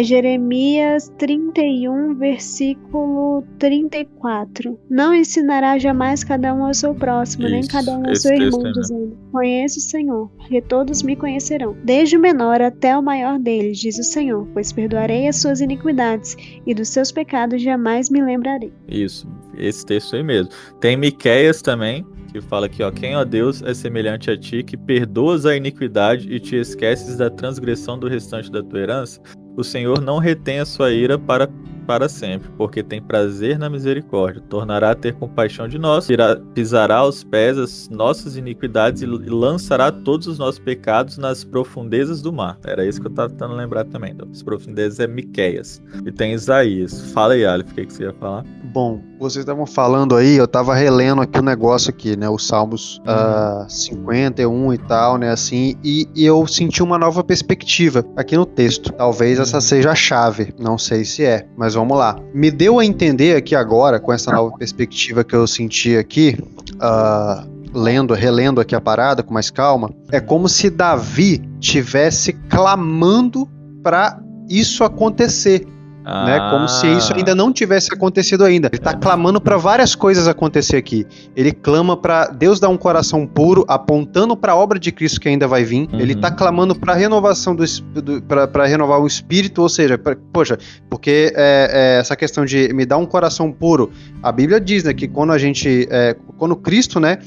Jeremias 31, versículo 34. Não ensinará jamais cada um ao seu próximo, nem cada um ao seu irmão, dizendo: conheço o Senhor, porque todos me conhecerão, desde o menor até o maior deles, diz o Senhor, pois perdoarei as suas iniquidades, e dos seus pecados jamais me lembrarei. Isso, esse texto aí mesmo. Tem Miqueias também, que fala aqui, quem, ó Deus, é semelhante a ti, que perdoas a iniquidade e te esqueces da transgressão do restante da tua herança? O Senhor não retém a sua ira para sempre, porque tem prazer na misericórdia. Tornará a ter compaixão de nós, pisará aos pés as nossas iniquidades e lançará todos os nossos pecados nas profundezas do mar. Era isso que eu estava tentando lembrar também. As profundezas é Miqueias. E tem Isaías. Fala aí, Aleph, o que você ia falar? Bom, vocês estavam falando aí, eu estava relendo aqui o negócio aqui, né, os Salmos 51 e tal, né, assim, e eu senti uma nova perspectiva aqui no texto. Talvez essa seja a chave, não sei se é, mas vamos lá. Me deu a entender aqui agora, com essa nova perspectiva que eu senti aqui, relendo aqui a parada com mais calma, é como se Davi tivesse clamando para isso acontecer. Né? Como se isso ainda não tivesse acontecido ainda. Ele está clamando para várias coisas acontecer aqui. Ele clama para Deus dar um coração puro, apontando para a obra de Cristo que ainda vai vir. Ele está clamando para renovação para renovar o espírito, ou seja, porque essa questão de me dar um coração puro, a Bíblia diz, né, que quando Cristo, né,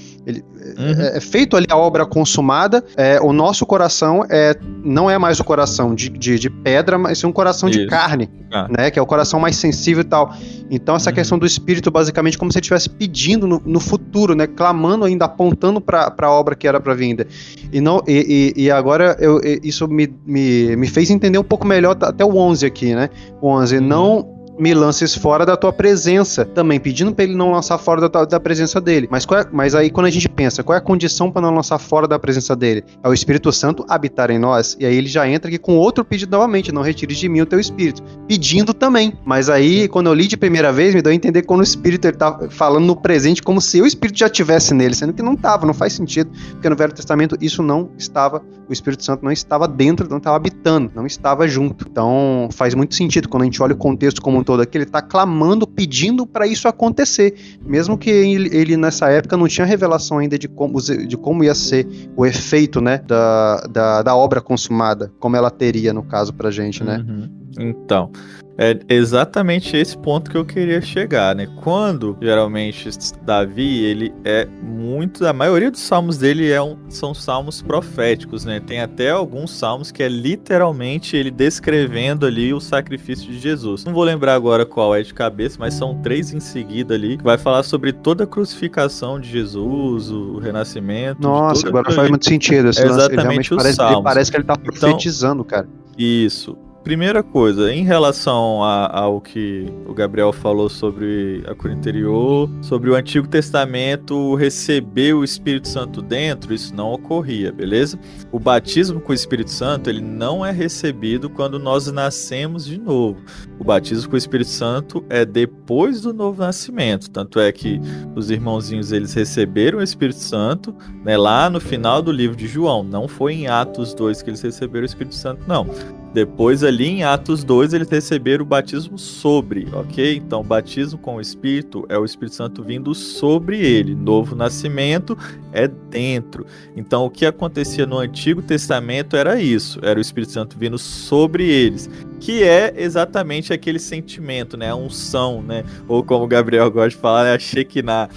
é feito ali a obra consumada, o nosso coração não é mais o coração de pedra, mas sim um coração de carne. Né, que é o coração mais sensível e tal. Então essa questão do espírito, basicamente, como se ele estivesse pedindo no futuro, né, clamando ainda, apontando para a obra que era para vinda. E agora isso me fez entender um pouco melhor até o 11 aqui, né? O 11, não me lances fora da tua presença, também pedindo para ele não lançar fora da presença dele. Mas aí quando a gente pensa, qual é a condição para não lançar fora da presença dele? É o Espírito Santo habitar em nós, e aí ele já entra aqui com outro pedido novamente, não retires de mim o teu Espírito, pedindo também. Mas aí, quando eu li de primeira vez, me deu a entender que quando o Espírito ele tá falando no presente, como se o Espírito já estivesse nele, sendo que não estava, não faz sentido, porque no Velho Testamento isso não estava, o Espírito Santo não estava dentro, não estava habitando, não estava junto. Então faz muito sentido quando a gente olha o contexto como um todo aqui, ele está clamando, pedindo para isso acontecer, mesmo que ele nessa época não tinha revelação ainda de como ia ser o efeito, né, da obra consumada, como ela teria no caso pra gente, né? Então, é exatamente esse ponto que eu queria chegar, né? Quando, geralmente, Davi, ele a maioria dos salmos dele são salmos proféticos, né? Tem até alguns salmos que é literalmente ele descrevendo ali o sacrifício de Jesus. Não vou lembrar agora qual é de cabeça, mas são 3 em seguida ali, que vai falar sobre toda a crucificação de Jesus, o renascimento. Nossa, agora faz muito sentido esse lance. Exatamente os salmos. Parece que ele tá profetizando, cara. Isso. Primeira coisa, em relação ao que o Gabriel falou sobre a cura interior, sobre o Antigo Testamento receber o Espírito Santo dentro, isso não ocorria, beleza? O batismo com o Espírito Santo, ele não é recebido quando nós nascemos de novo. O batismo com o Espírito Santo é depois do novo nascimento, tanto é que os irmãozinhos, eles receberam o Espírito Santo, né, lá no final do livro de João, não foi em Atos 2 que eles receberam o Espírito Santo, não. Depois ali em Atos 2 eles receberam o batismo sobre, ok? Então o batismo com o Espírito é o Espírito Santo vindo sobre ele. Novo nascimento é dentro. Então o que acontecia no Antigo Testamento era isso, era o Espírito Santo vindo sobre eles, que é exatamente aquele sentimento, né? A unção, né? Ou como o Gabriel gosta de falar, né? A Shekinah.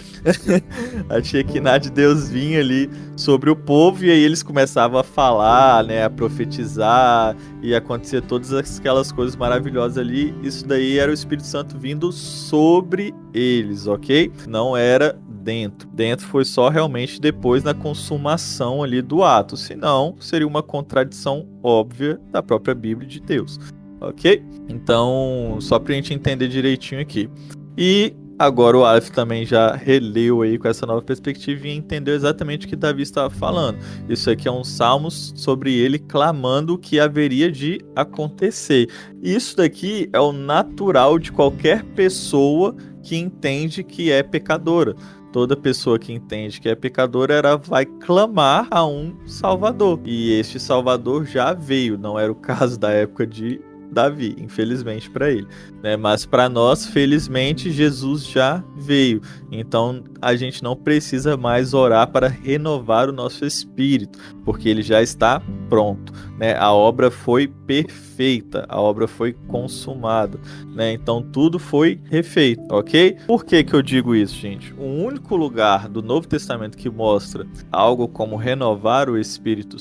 A Shekinah de Deus vinha ali sobre o povo e aí eles começavam a falar, né? A profetizar e acontecer todas aquelas coisas maravilhosas ali. Isso daí era o Espírito Santo vindo sobre eles, ok? Não era dentro. Dentro foi só realmente depois na consumação ali do ato. Senão, seria uma contradição óbvia da própria Bíblia de Deus. Ok? Então, só pra gente entender direitinho aqui. E agora o Aleph também já releu aí com essa nova perspectiva e entendeu exatamente o que Davi estava falando. Isso aqui é um salmo sobre ele clamando o que haveria de acontecer. Isso daqui é o natural de qualquer pessoa que entende que é pecadora. Toda pessoa que entende que é pecadora, ela vai clamar a um Salvador. E este Salvador já veio, não era o caso da época de Davi, infelizmente para ele, né? Mas para nós, felizmente, Jesus já veio. Então a gente não precisa mais orar para renovar o nosso espírito, porque ele já está pronto, né? A obra foi perfeita, a obra foi consumada, né? Então tudo foi refeito, ok? Por que eu digo isso, gente? O único lugar do Novo Testamento que mostra algo como renovar o espírito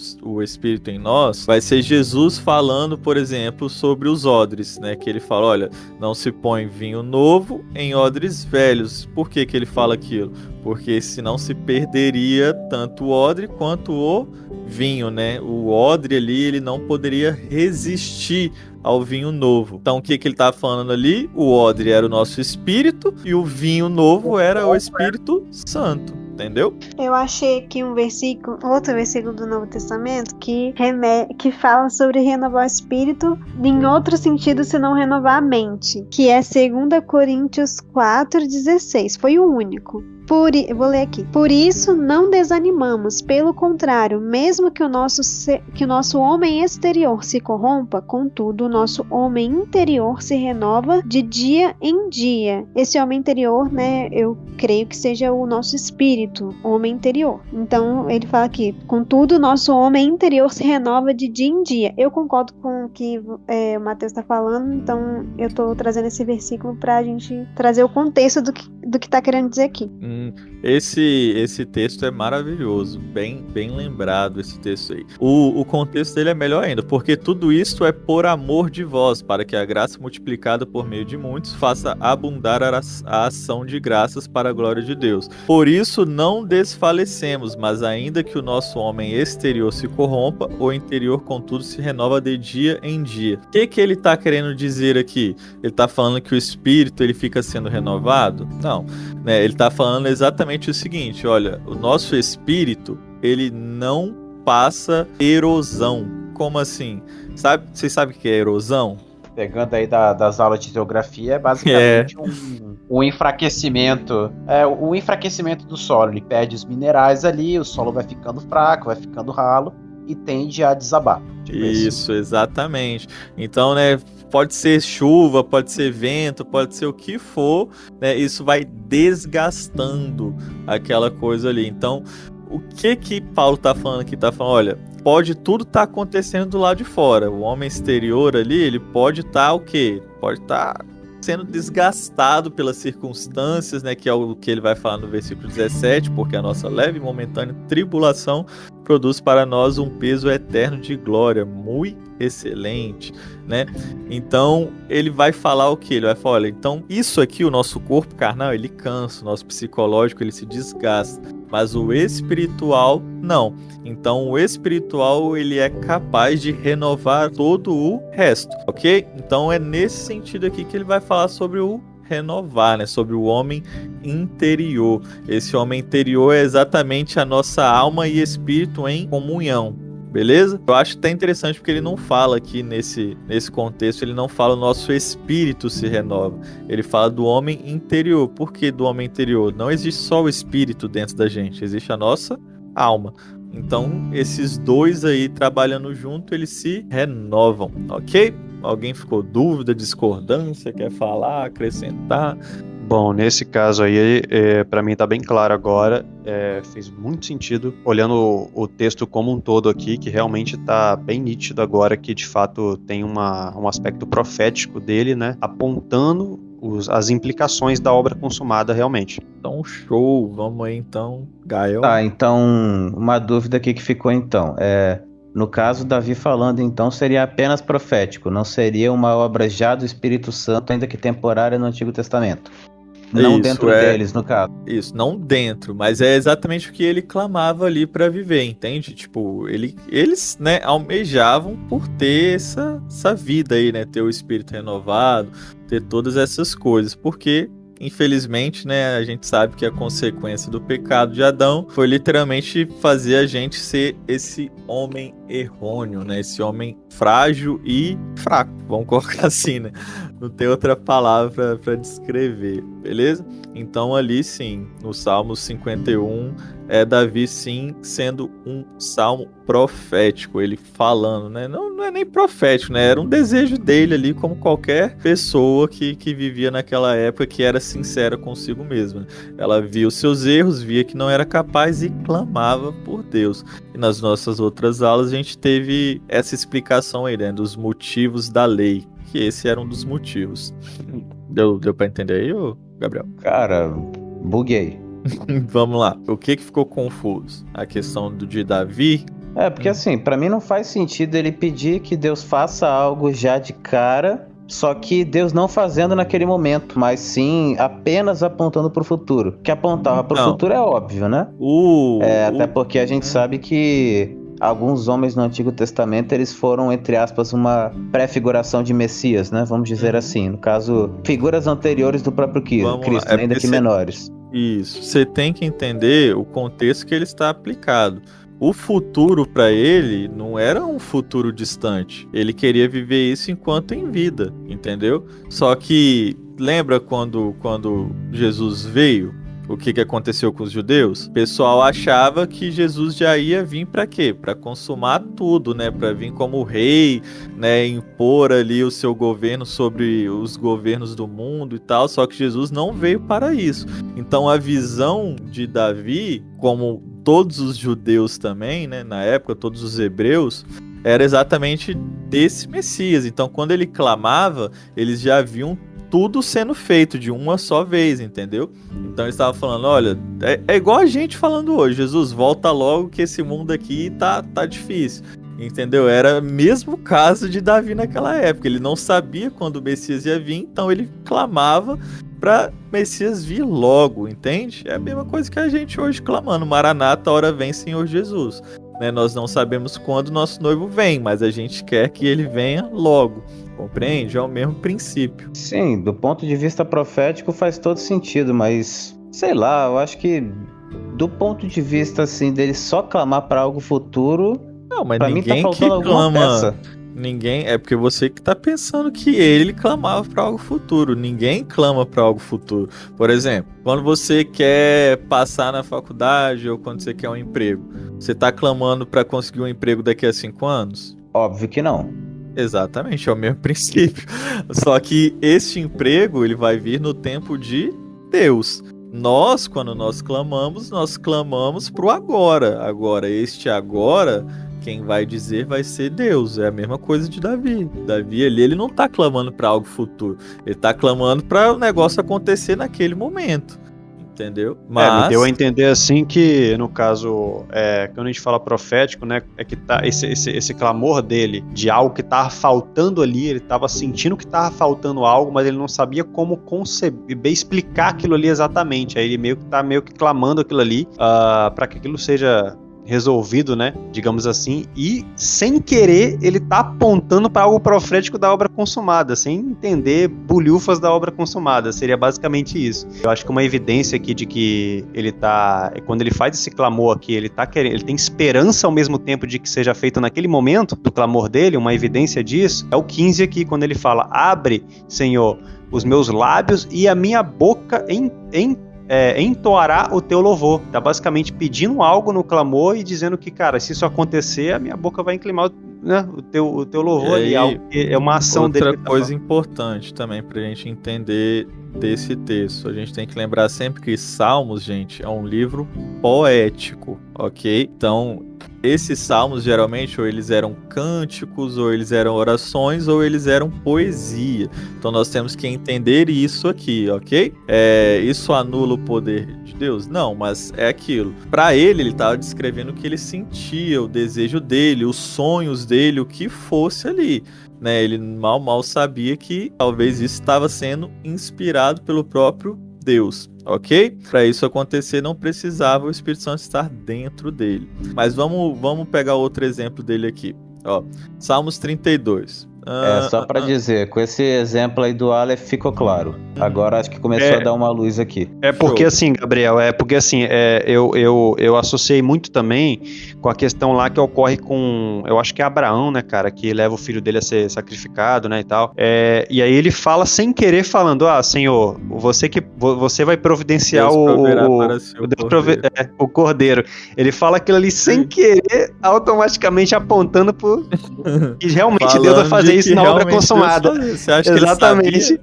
em nós, vai ser Jesus falando, por exemplo, sobre os odres, né? Que ele fala, olha, não se põe vinho novo em odres velhos. Por que ele fala aquilo? Porque senão se perderia tanto o odre quanto o vinho, né? O odre ali, ele não poderia resistir ao vinho novo. Então o que ele estava falando ali? O odre era o nosso espírito e o vinho novo era o Espírito Santo. entendeu? Eu achei aqui outro versículo do Novo Testamento que fala sobre renovar o espírito em outro sentido senão renovar a mente, que é 2 Coríntios 4,16. Foi o único. Vou ler aqui. Por isso não desanimamos, pelo contrário, mesmo que o nosso homem exterior se corrompa, contudo o nosso homem interior se renova de dia em dia. Esse homem interior, né, eu creio que seja o nosso espírito, homem interior. Então ele fala aqui, contudo o nosso homem interior se renova de dia em dia. Eu concordo com o que o Matheus está falando, então eu estou trazendo esse versículo para a gente trazer o contexto do que está querendo dizer aqui. Esse texto é maravilhoso, bem lembrado esse texto aí. O contexto dele é melhor ainda, porque tudo isto é por amor de vós, para que a graça multiplicada por meio de muitos faça abundar a ação de graças para a glória de Deus. Por isso não desfalecemos, mas ainda que o nosso homem exterior se corrompa, o interior contudo se renova de dia em dia. O que ele está querendo dizer aqui? Ele está falando que o espírito ele fica sendo renovado? Não, né? Ele está falando exatamente o seguinte, olha, o nosso espírito, ele não passa erosão. Como assim? Vocês sabem o que é erosão? Pegando aí das aulas de geografia, é basicamente um enfraquecimento. O enfraquecimento do solo. Ele perde os minerais ali, o solo vai ficando fraco, vai ficando ralo e tende a desabar. Isso, exatamente. Então, né, pode ser chuva, pode ser vento, pode ser o que for, né, isso vai desgastando aquela coisa ali. Então, o que Paulo tá falando aqui? Tá falando, olha, pode tudo estar acontecendo do lado de fora. O homem exterior ali, ele pode estar o quê? Pode estar sendo desgastado pelas circunstâncias, né, que é o que ele vai falar no versículo 17, porque a nossa leve e momentânea tribulação produz para nós um peso eterno de glória, muito excelente, né? Então, ele vai falar o que? Ele vai falar, olha, então, isso aqui, o nosso corpo carnal, ele cansa, o nosso psicológico, ele se desgasta, mas o espiritual, não. Então, o espiritual, ele é capaz de renovar todo o resto, ok? Então, é nesse sentido aqui que ele vai falar sobre o renovar, né? Sobre o homem interior. Esse homem interior é exatamente a nossa alma e espírito em comunhão, beleza? Eu acho até interessante porque ele não fala aqui nesse contexto, ele não fala o nosso espírito se renova, ele fala do homem interior. Por que do homem interior? Não existe só o espírito dentro da gente, existe a nossa alma. Então, esses dois aí trabalhando junto, eles se renovam, ok? Alguém ficou dúvida, discordância, quer falar, acrescentar? Bom, nesse caso aí, para mim tá bem claro agora, fez muito sentido, olhando o texto como um todo aqui, que realmente tá bem nítido agora, que de fato tem um aspecto profético dele, né, apontando as implicações da obra consumada realmente. Então, show, vamos aí então, Gael. Tá, então, uma dúvida aqui que ficou então, no caso, Davi falando, então, seria apenas profético, não seria uma obra já do Espírito Santo, ainda que temporária no Antigo Testamento. Não Isso, dentro deles, no caso. Isso, não dentro, mas é exatamente o que ele clamava ali para viver, entende? Tipo, eles, né, almejavam por ter essa vida aí, né, ter o espírito renovado, ter todas essas coisas, porque infelizmente, né, a gente sabe que a consequência do pecado de Adão foi literalmente fazer a gente ser esse homem errôneo, né, esse homem frágil e fraco, vamos colocar assim, né, não tem outra palavra para descrever, beleza? Então ali sim, no Salmo 51, Davi sim sendo um salmo profético, ele falando, né? Não é nem profético, né? Era um desejo dele ali, como qualquer pessoa que vivia naquela época, que era sincera consigo mesma. Ela via os seus erros, via que não era capaz e clamava por Deus. E nas nossas outras aulas a gente teve essa explicação aí, né? Dos motivos da lei, que esse era um dos motivos. Deu pra entender aí, ô Gabriel? Cara, buguei. Vamos lá. O que ficou confuso? A questão de Davi? Porque assim, pra mim não faz sentido ele pedir que Deus faça algo já de cara, só que Deus não fazendo naquele momento, mas sim apenas apontando pro futuro. Que apontar pro futuro é óbvio, né? Até porque a gente sabe que alguns homens no Antigo Testamento, eles foram, entre aspas, uma pré-figuração de Messias, né? Vamos dizer assim. No caso, figuras anteriores do próprio Cristo, ainda que menores. Isso. Você tem que entender o contexto que ele está aplicado. O futuro para ele não era um futuro distante. Ele queria viver isso enquanto em vida, entendeu? Só que lembra quando Jesus veio? O que aconteceu com os judeus? O pessoal achava que Jesus já ia vir para quê? Para consumar tudo, né? Para vir como rei, né? Impor ali o seu governo sobre os governos do mundo e tal. Só que Jesus não veio para isso. Então a visão de Davi, como todos os judeus também, né? Na época, todos os hebreus, era exatamente desse Messias. Então quando ele clamava, eles já viam tudo sendo feito de uma só vez, entendeu? Então ele estava falando, olha, é igual a gente falando hoje, Jesus, volta logo que esse mundo aqui tá difícil, entendeu? Era o mesmo caso de Davi naquela época, ele não sabia quando o Messias ia vir, então ele clamava para Messias vir logo, entende? É a mesma coisa que a gente hoje clamando, Maranata, hora vem Senhor Jesus. Né? Nós não sabemos quando nosso noivo vem, mas a gente quer que ele venha logo. Compreende? É o mesmo princípio. Sim, do ponto de vista profético faz todo sentido, mas sei lá, eu acho que do ponto de vista assim dele só clamar para algo futuro, não, mas pra mim tá ninguém que faltando alguma clama. peça. Ninguém, é porque você que tá pensando que ele clamava para algo futuro. Ninguém clama para algo futuro. Por exemplo, quando você quer passar na faculdade ou quando você quer um emprego, você tá clamando para conseguir um emprego daqui a 5 anos? Óbvio que não. Exatamente, é o mesmo princípio. Só que este emprego, ele vai vir no tempo de Deus. Nós, quando nós clamamos pro agora. Agora, este agora, quem vai dizer vai ser Deus. É a mesma coisa de Davi. Davi ali, ele não tá clamando para algo futuro. Ele tá clamando para o negócio acontecer naquele momento. Entendeu? Me deu a entender assim que, no caso, quando a gente fala profético, né, é que tá esse clamor dele de algo que tava faltando ali, ele tava sentindo que tava faltando algo, mas ele não sabia como conceber, explicar aquilo ali exatamente. Aí ele tá meio que clamando aquilo ali para que aquilo seja resolvido, né, digamos assim, e sem querer ele tá apontando para algo profético da obra consumada, sem entender bulhufas da obra consumada, seria basicamente isso. Eu acho que uma evidência aqui de que ele tá, quando ele faz esse clamor aqui, ele tá querendo, ele tem esperança ao mesmo tempo de que seja feito naquele momento do clamor dele, uma evidência disso, é o 15 aqui, quando ele fala, abre, Senhor, os meus lábios e a minha boca entoará o teu louvor. Tá basicamente pedindo algo no clamor e dizendo que, cara, se isso acontecer, a minha boca vai inclinar, né, o teu louvor ali. É uma ação dele. Outra coisa importante também pra gente entender desse texto. A gente tem que lembrar sempre que Salmos, gente, é um livro poético, ok? Então, esses salmos, geralmente, ou eles eram cânticos, ou eles eram orações, ou eles eram poesia. Então, nós temos que entender isso aqui, ok? Isso anula o poder de Deus? Não, mas é aquilo. Para ele estava descrevendo o que ele sentia, o desejo dele, os sonhos dele, o que fosse ali. Né? Ele mal sabia que talvez isso estava sendo inspirado pelo próprio Deus, ok? Para isso acontecer, não precisava o Espírito Santo estar dentro dele. Mas vamos pegar outro exemplo dele aqui. Ó, Salmos 32. Só para dizer, com esse exemplo aí do Aleph ficou claro. Agora acho que começou a dar uma luz aqui. Porque assim, Gabriel, eu associei muito também com a questão lá que ocorre com, eu acho que é Abraão, né, cara, que leva o filho dele a ser sacrificado, né, e tal. E aí ele fala sem querer, falando, Senhor, você vai providenciar o cordeiro. Ele fala aquilo ali sem querer, automaticamente apontando pro que realmente Deus vai fazer isso na obra consumada. Você acha exatamente.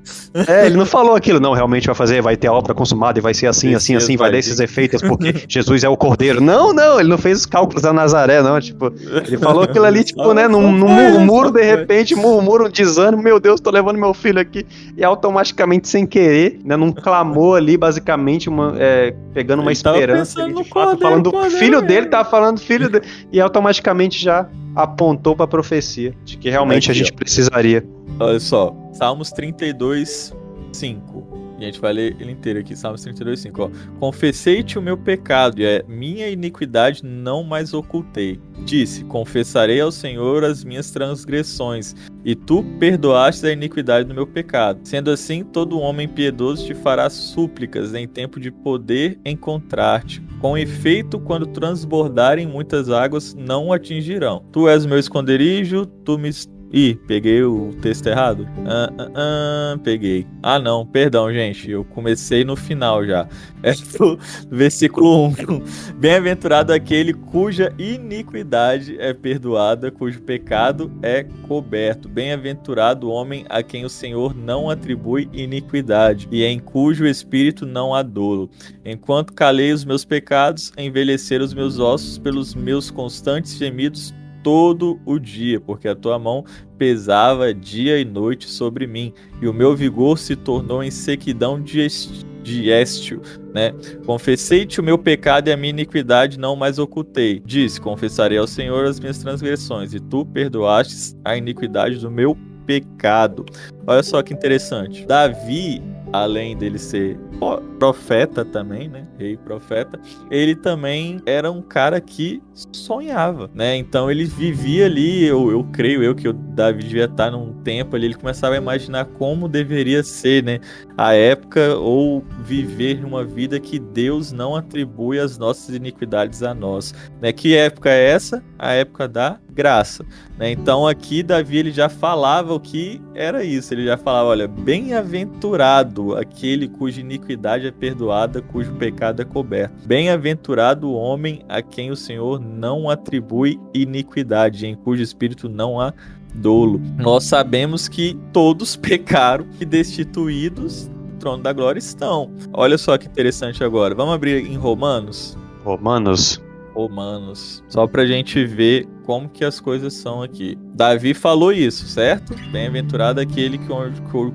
Ele não falou aquilo, não, realmente vai ter a obra consumada e vai ser assim, vai dar esses efeitos, porque Jesus é o cordeiro. Não, ele não fez os cálculos da Nazaré, não, tipo, ele falou aquilo ali, tipo, né, num murmúrio, de repente, um desânimo, meu Deus, tô levando meu filho aqui, e automaticamente, sem querer, né, num clamor ali, basicamente, pegando uma esperança, ali, de fato, falando do filho dele, tava falando filho dele, e automaticamente já apontou para a profecia de que realmente a gente precisaria. Olha só, Salmos 32, 5. E a gente vai ler ele inteiro aqui, Salmos 32, 5, ó. Confessei-te o meu pecado, e a minha iniquidade não mais ocultei. Disse, confessarei ao Senhor as minhas transgressões, e tu perdoaste a iniquidade do meu pecado. Sendo assim, todo homem piedoso te fará súplicas em tempo de poder encontrar-te. Com efeito, quando transbordarem muitas águas, não o atingirão. Tu és o meu esconderijo, tu me... Ih, peguei o texto errado? Peguei. Ah, não, perdão, gente. Eu comecei no final já. É do versículo 1. Bem-aventurado aquele cuja iniquidade é perdoada, cujo pecado é coberto. Bem-aventurado o homem a quem o Senhor não atribui iniquidade, e em cujo espírito não há dolo. Enquanto calei os meus pecados, envelheceram os meus ossos pelos meus constantes gemidos todo o dia, porque a tua mão pesava dia e noite sobre mim, e o meu vigor se tornou em sequidão de estio, né? Confessei-te o meu pecado e a minha iniquidade não mais ocultei. Disse, confessarei ao Senhor as minhas transgressões, e tu perdoastes a iniquidade do meu pecado. Olha só que interessante. Davi, além dele ser profeta também, né? Rei profeta, ele também era um cara que sonhava, né? Então ele vivia ali, eu creio que o Davi devia estar num tempo ali, ele começava a imaginar como deveria ser, né? A época, ou viver uma vida que Deus não atribui as nossas iniquidades a nós, né? Que época é essa? A época da graça, né? Então aqui Davi ele já falava o que era isso, ele já falava, olha, bem-aventurado aquele cuja iniquidade é perdoada, cujo pecado é coberto. Bem-aventurado o homem a quem o Senhor não atribui iniquidade, em cujo espírito não há dolo. Nós sabemos que todos pecaram e destituídos do trono da glória estão. Olha só que interessante agora. Vamos abrir em Romanos, só pra gente ver como que as coisas são aqui. Davi falou isso, certo? Bem-aventurado aquele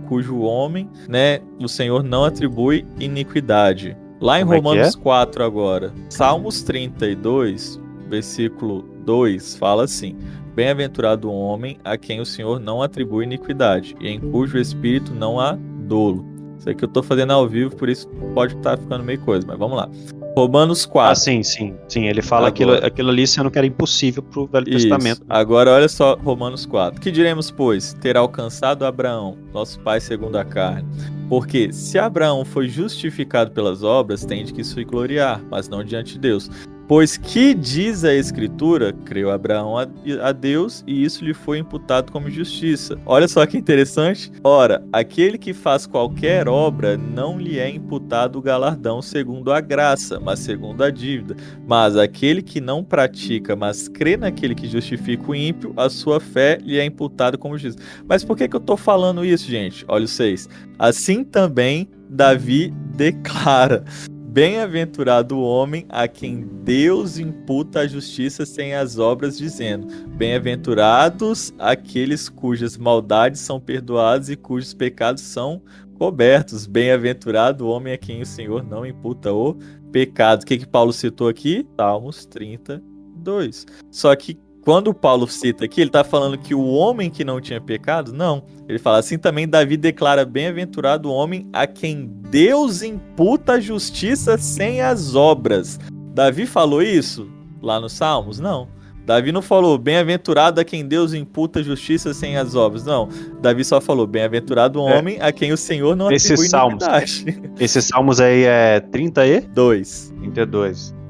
cujo homem, né, o Senhor não atribui iniquidade. Lá em Romanos 4 agora, Salmos 32, versículo 2, fala assim: bem-aventurado o homem a quem o Senhor não atribui iniquidade, e em cujo espírito não há dolo. Isso aqui eu tô fazendo ao vivo, por isso pode estar ficando meio coisa, mas vamos lá. Romanos 4. Ah, sim. Ele fala aquilo ali sendo que era impossível pro Velho Testamento. Agora olha só Romanos 4. Que diremos, pois? Ter alcançado Abraão, nosso pai segundo a carne. Porque se Abraão foi justificado pelas obras, tem de que se gloriar, mas não diante de Deus. Pois que diz a Escritura, creu Abraão a Deus, e isso lhe foi imputado como justiça. Olha só que interessante. Ora, aquele que faz qualquer obra, não lhe é imputado o galardão segundo a graça, mas segundo a dívida. Mas aquele que não pratica, mas crê naquele que justifica o ímpio, a sua fé lhe é imputada como justiça. Mas por que eu estou falando isso, gente? Olha o 6. Assim também Davi declara: bem-aventurado o homem a quem Deus imputa a justiça sem as obras, dizendo: bem-aventurados aqueles cujas maldades são perdoadas e cujos pecados são cobertos. Bem-aventurado o homem a quem o Senhor não imputa o pecado. O que Paulo citou aqui? Salmos 32. Só que quando Paulo cita aqui, ele está falando que o homem que não tinha pecado? Não. Ele fala assim também, Davi declara: bem-aventurado o homem a quem Deus imputa a justiça sem as obras. Davi falou isso lá nos Salmos? Não. Davi não falou: bem-aventurado a quem Deus imputa a justiça sem as obras. Não. Davi só falou: bem-aventurado o homem a quem o Senhor não atribui iniquidade. Esses Salmos aí é 32.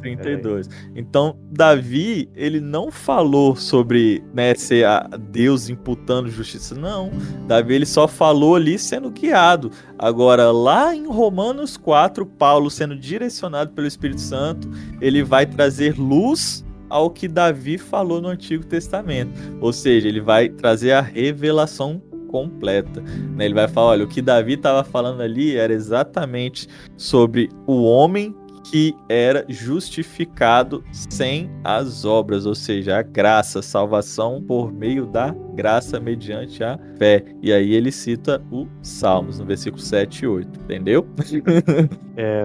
32. Então, Davi, ele não falou sobre, né, ser Deus imputando justiça. Não. Davi, ele só falou ali sendo guiado. Agora, lá em Romanos 4, Paulo, sendo direcionado pelo Espírito Santo, ele vai trazer luz ao que Davi falou no Antigo Testamento. Ou seja, ele vai trazer a revelação completa, né? Ele vai falar: olha, o que Davi estava falando ali era exatamente sobre o homem que era justificado sem as obras, ou seja, a graça, a salvação por meio da graça mediante a fé. E aí ele cita o Salmos, no versículo 7 e 8, entendeu?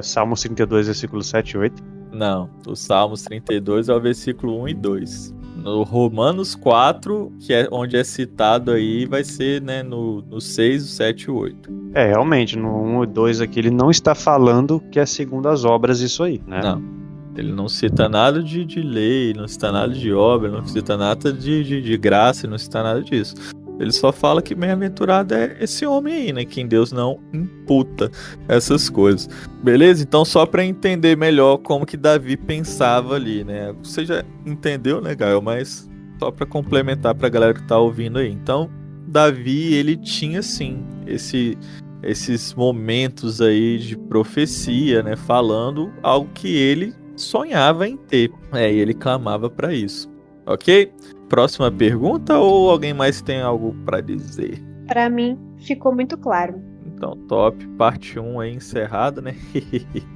Salmos 32, versículo 7 e 8. Não, o Salmos 32 é o versículo 1 e 2. No Romanos 4, que é onde é citado aí, vai ser, né, no 6, 7 e 8. Realmente, no 1 e 2 aqui ele não está falando que é segundo as obras isso aí, né? Não. Ele não cita nada de lei, não cita nada de obra, não cita nada de graça, não cita nada disso. Ele só fala que bem-aventurado é esse homem aí, né? Que em Deus não imputa essas coisas. Beleza? Então, só para entender melhor como que Davi pensava ali, né? Você já entendeu, né, Gael? Mas só para complementar pra galera que tá ouvindo aí. Então, Davi, ele tinha, sim, esses momentos aí de profecia, né? Falando algo que ele sonhava em ter. E ele clamava para isso. Ok? Próxima pergunta ou alguém mais tem algo para dizer? Pra mim, ficou muito claro. Então, top. Parte 1 aí encerrada, né?